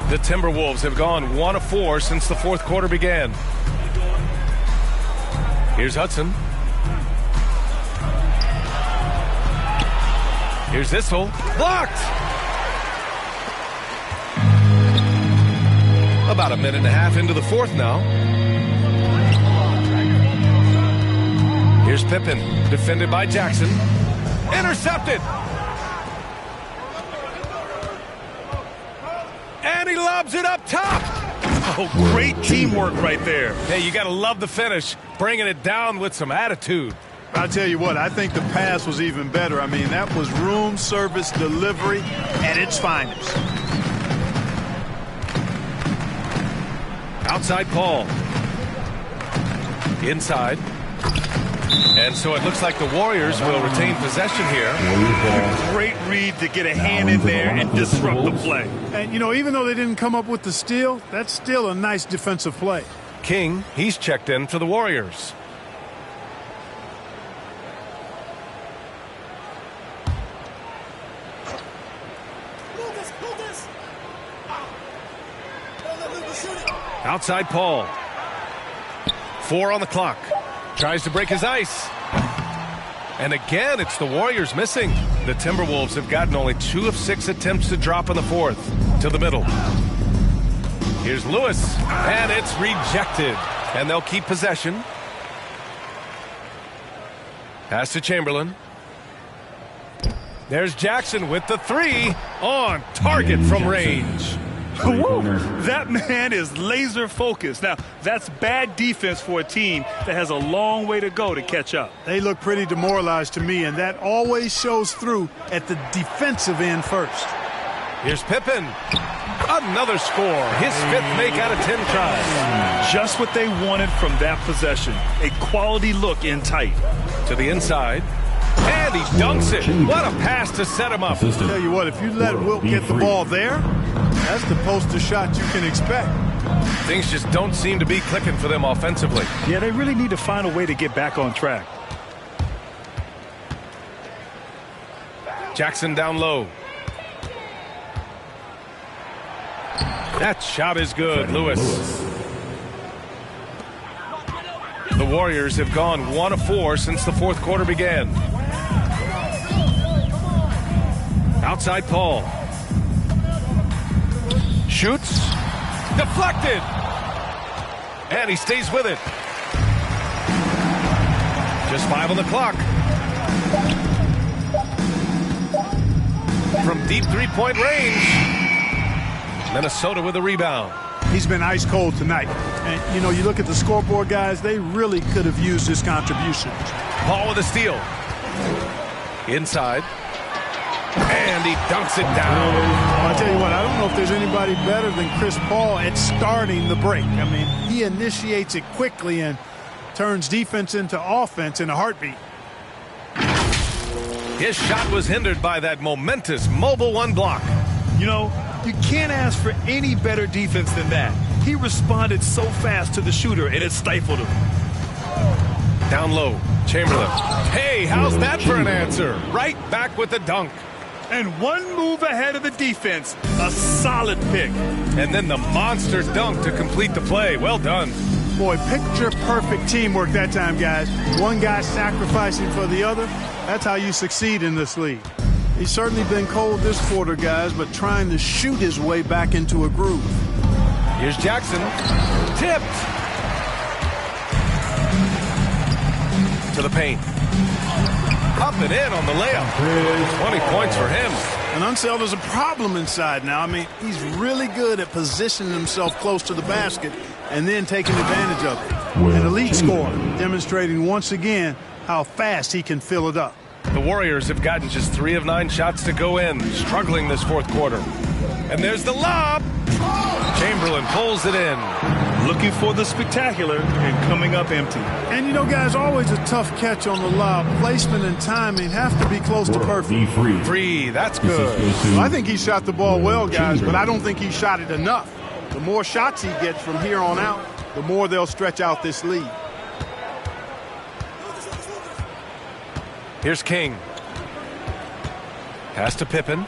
The Timberwolves have gone 1 of 4 since the fourth quarter began. Here's Hudson. Here's Issel. Blocked! About a minute and a half into the fourth now. Here's Pippen. Defended by Jackson. Intercepted! And he lobs it up top. Oh, great teamwork right there. Hey, you got to love the finish, bringing it down with some attitude. I'll tell you what, I think the pass was even better. I mean, that was room service delivery at its finest. Outside Paul. Inside. And so it looks like the Warriors will retain possession here. Great read to get a hand in there and disrupt the play. And, you know, even though they didn't come up with the steal, that's still a nice defensive play. King, he's checked in for the Warriors. Outside Paul. 4 on the clock. Tries to break his ice. And again, it's the Warriors missing. The Timberwolves have gotten only 2 of 6 attempts to drop in the fourth. To the middle. Here's Lewis. And it's rejected. And they'll keep possession. Pass to Chamberlain. There's Jackson with the 3 on target from range. That man is laser focused. Now, that's bad defense for a team that has a long way to go to catch up. They look pretty demoralized to me, and that always shows through at the defensive end first. Here's Pippen. Another score. His 5th make out of 10 tries. Just what they wanted from that possession. A quality look in tight. To the inside. And he dunks it. What a pass to set him up. I'll tell you what, if you let Wilt get the ball there, that's the poster shot you can expect. Things just don't seem to be clicking for them offensively. Yeah, they really need to find a way to get back on track. Jackson down low. That shot is good, Lewis. The Warriors have gone 1 of 4 since the fourth quarter began. Outside Paul. Shoots. Deflected. And he stays with it. Just 5 on the clock. From deep three-point range. Minnesota with a rebound. He's been ice cold tonight. And, you know, you look at the scoreboard, guys, they really could have used his contribution. Paul with a steal. Inside. And he dunks it down. Well, I tell you what, I don't know if there's anybody better than Chris Paul at starting the break. I mean, he initiates it quickly and turns defense into offense in a heartbeat. His shot was hindered by that momentous mobile one block. You know, you can't ask for any better defense than that. He responded so fast to the shooter, and it stifled him. Down low, Chamberlain. Hey, how's that for an answer? Right back with the dunk. And one move ahead of the defense. A solid pick. And then the monster dunk to complete the play. Well done. Boy, picture-perfect teamwork that time, guys. One guy sacrificing for the other. That's how you succeed in this league. He's certainly been cold this quarter, guys, but trying to shoot his way back into a groove. Here's Jackson. Tipped. To the paint. Up and in on the layup. 20 points for him. And Unseld is a problem inside now. I mean, he's really good at positioning himself close to the basket and then taking advantage of it. An elite scorer, demonstrating once again how fast he can fill it up. The Warriors have gotten just 3 of 9 shots to go in, struggling this fourth quarter. And there's the lob. Chamberlain pulls it in. Looking for the spectacular and coming up empty. And, you know, guys, always a tough catch on the lob. Placement and timing have to be close to perfect. Free, that's good. Well, I think he shot the ball well, guys, but I don't think he shot it enough. The more shots he gets from here on out, the more they'll stretch out this lead. Here's King. Pass to Pippen.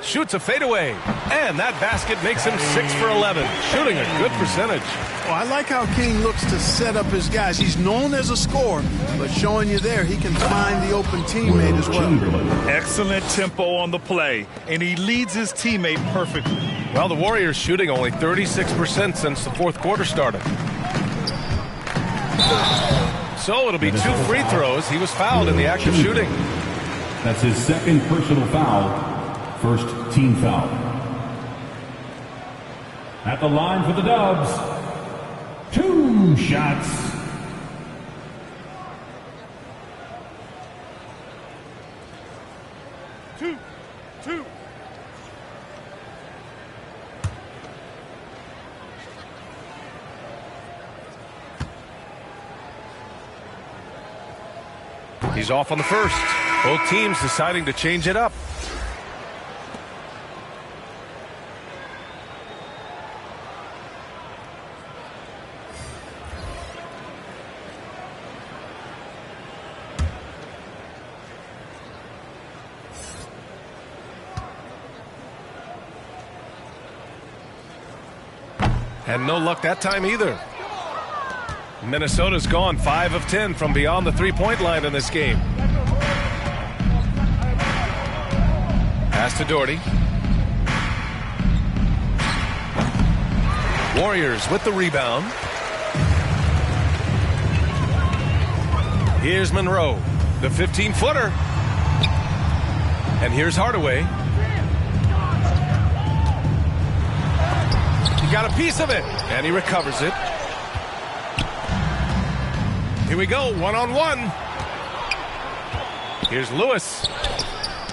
Shoots a fadeaway. And that basket makes him 6 for 11. Shooting a good percentage. Well, I like how King looks to set up his guys. He's known as a scorer, but showing you there he can find the open teammate as well. Excellent tempo on the play, and he leads his teammate perfectly. Well, the Warriors shooting only 36% since the fourth quarter started. So it'll be 2 free throws. He was fouled in the act of shooting. That's his second personal foul. First team foul. At the line for the Dubs. 2 shots. Two. He's off on the first. Both teams deciding to change it up. And no luck that time either. Minnesota's gone 5 of 10 from beyond the three-point line in this game. Pass to Doherty. Warriors with the rebound. Here's Monroe, the 15-footer. And here's Hardaway. He got a piece of it, and he recovers it. Here we go, one-on-one. Here's Lewis.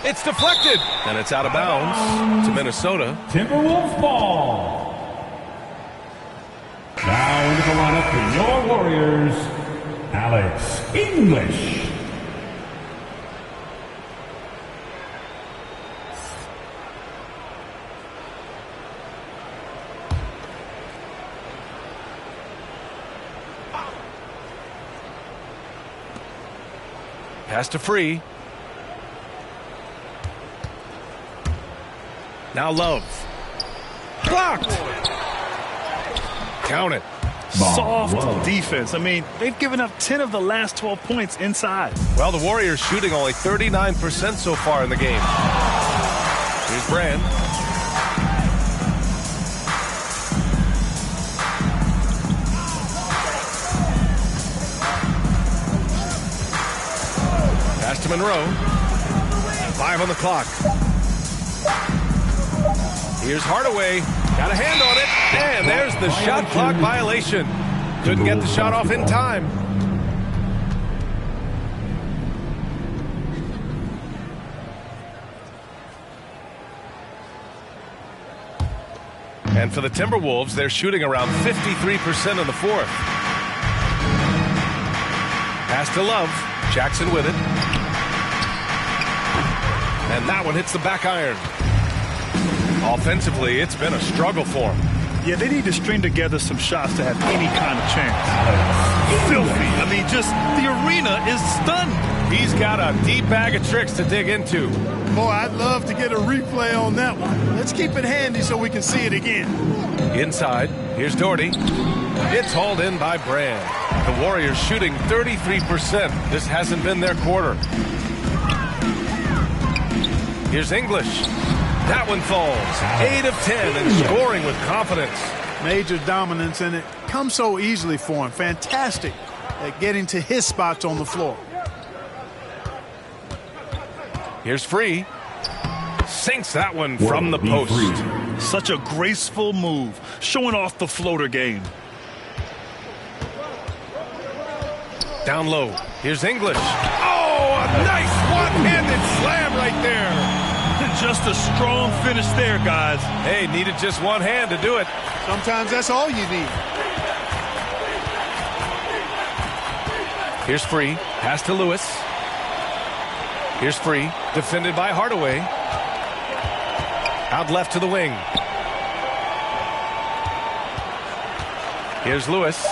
It's deflected, and it's out of bounds to Minnesota. Timberwolves ball. Now into the lineup for your Warriors, Alex English. Pass to Free. Now Love. Blocked. Count it. Soft defense. I mean, they've given up 10 of the last 12 points inside. Well, the Warriors shooting only 39% so far in the game. Here's Brand. Pass to Monroe. 5 on the clock. Here's Hardaway. Got a hand on it. And there's the shot clock violation. Couldn't get the shot off in time. And for the Timberwolves, they're shooting around 53% in the fourth. Pass to Love. Jackson with it. And that one hits the back iron. Offensively, it's been a struggle for them. Yeah, they need to string together some shots to have any kind of chance. Filthy. I mean, just the arena is stunned. He's got a deep bag of tricks to dig into. Boy, I'd love to get a replay on that one. Let's keep it handy so we can see it again. Inside, here's Doherty. It's hauled in by Brand. The Warriors shooting 33%. This hasn't been their quarter. Here's English. That one falls. 8 of 10 and scoring with confidence. Major dominance, and it comes so easily for him. Fantastic at getting to his spots on the floor. Here's Free. Sinks that one from the post. Such a graceful move, showing off the floater game. Down low. Here's English. Oh, a nice one-handed slam right there. Just a strong finish there, guys. Hey, needed just one hand to do it. Sometimes that's all you need. Here's Free. Pass to Lewis. Here's Free. Defended by Hardaway. Out left to the wing. Here's Lewis.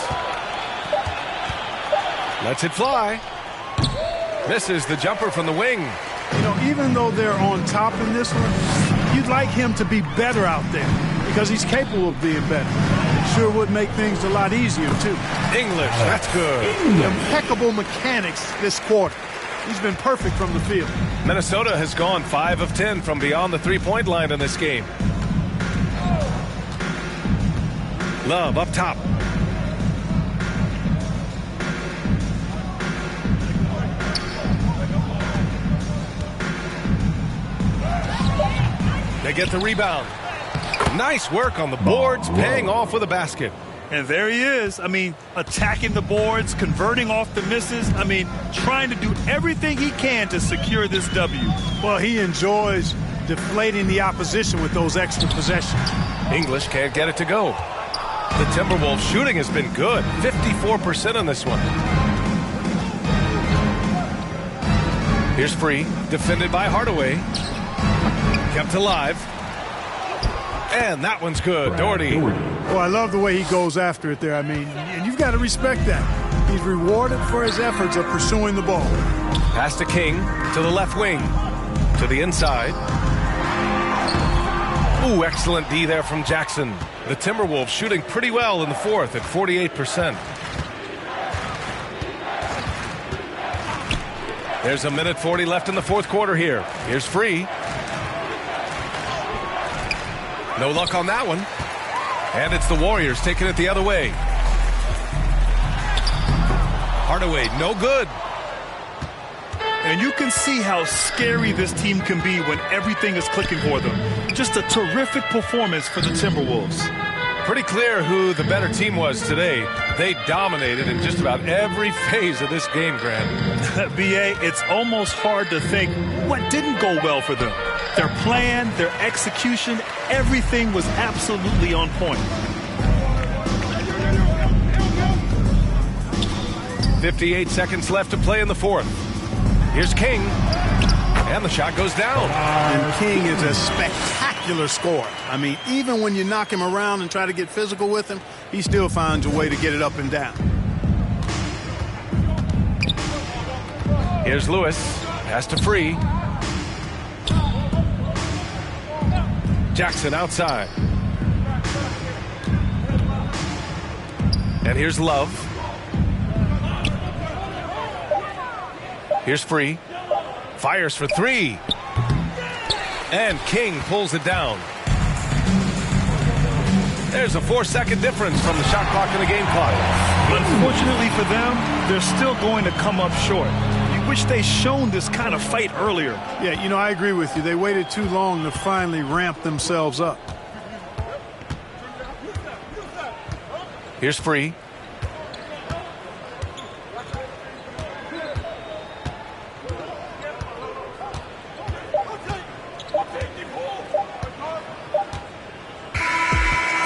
Lets it fly. Misses the jumper from the wing. You know, even though they're on top in this one, you'd like him to be better out there because he's capable of being better. It sure would make things a lot easier, too. English, that's good. Impeccable mechanics this quarter. He's been perfect from the field. Minnesota has gone 5 of 10 from beyond the three-point line in this game. Love up top. They get the rebound. Nice work on the boards, paying off with a basket. And there he is. I mean, attacking the boards, converting off the misses. I mean, trying to do everything he can to secure this W. Well, he enjoys deflating the opposition with those extra possessions. English can't get it to go. The Timberwolves shooting has been good. 54% on this one. Here's Free. Defended by Hardaway. Kept alive. And that one's good. Doherty. Well, I love the way he goes after it there. I mean, and you've got to respect that. He's rewarded for his efforts of pursuing the ball. Pass to King. To the left wing. To the inside. Ooh, excellent D there from Jackson. The Timberwolves shooting pretty well in the fourth at 48%. There's 1:40 left in the fourth quarter here. Here's Free. No luck on that one. And it's the Warriors taking it the other way. Hardaway, no good. And you can see how scary this team can be when everything is clicking for them. Just a terrific performance for the Timberwolves. Pretty clear who the better team was today. They dominated in just about every phase of this game, Grant. B.A., it's almost hard to think what didn't go well for them. Their plan, their execution, everything was absolutely on point. 58 seconds left to play in the fourth. Here's King. And the shot goes down. And King is a spectacular scorer. I mean, even when you knock him around and try to get physical with him, he still finds a way to get it up and down. Here's Lewis. Pass to Free. Jackson outside. And here's Love. Here's Free. Fires for three. And King pulls it down. There's a 4-second difference from the shot clock and the game clock. Unfortunately for them, they're still going to come up short. You wish they shown this kind of fight earlier. Yeah, I agree with you. They waited too long to finally ramp themselves up. Here's Free.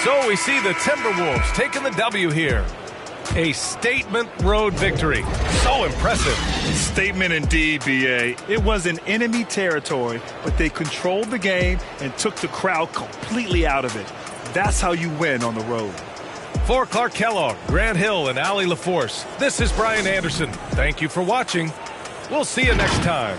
So we see the Timberwolves taking the W here. A statement road victory. So impressive. Statement indeed, B.A. It was in enemy territory, but they controlled the game and took the crowd completely out of it. That's how you win on the road. For Clark Kellogg, Grant Hill, and Allie LaForce, this is Brian Anderson. Thank you for watching. We'll see you next time.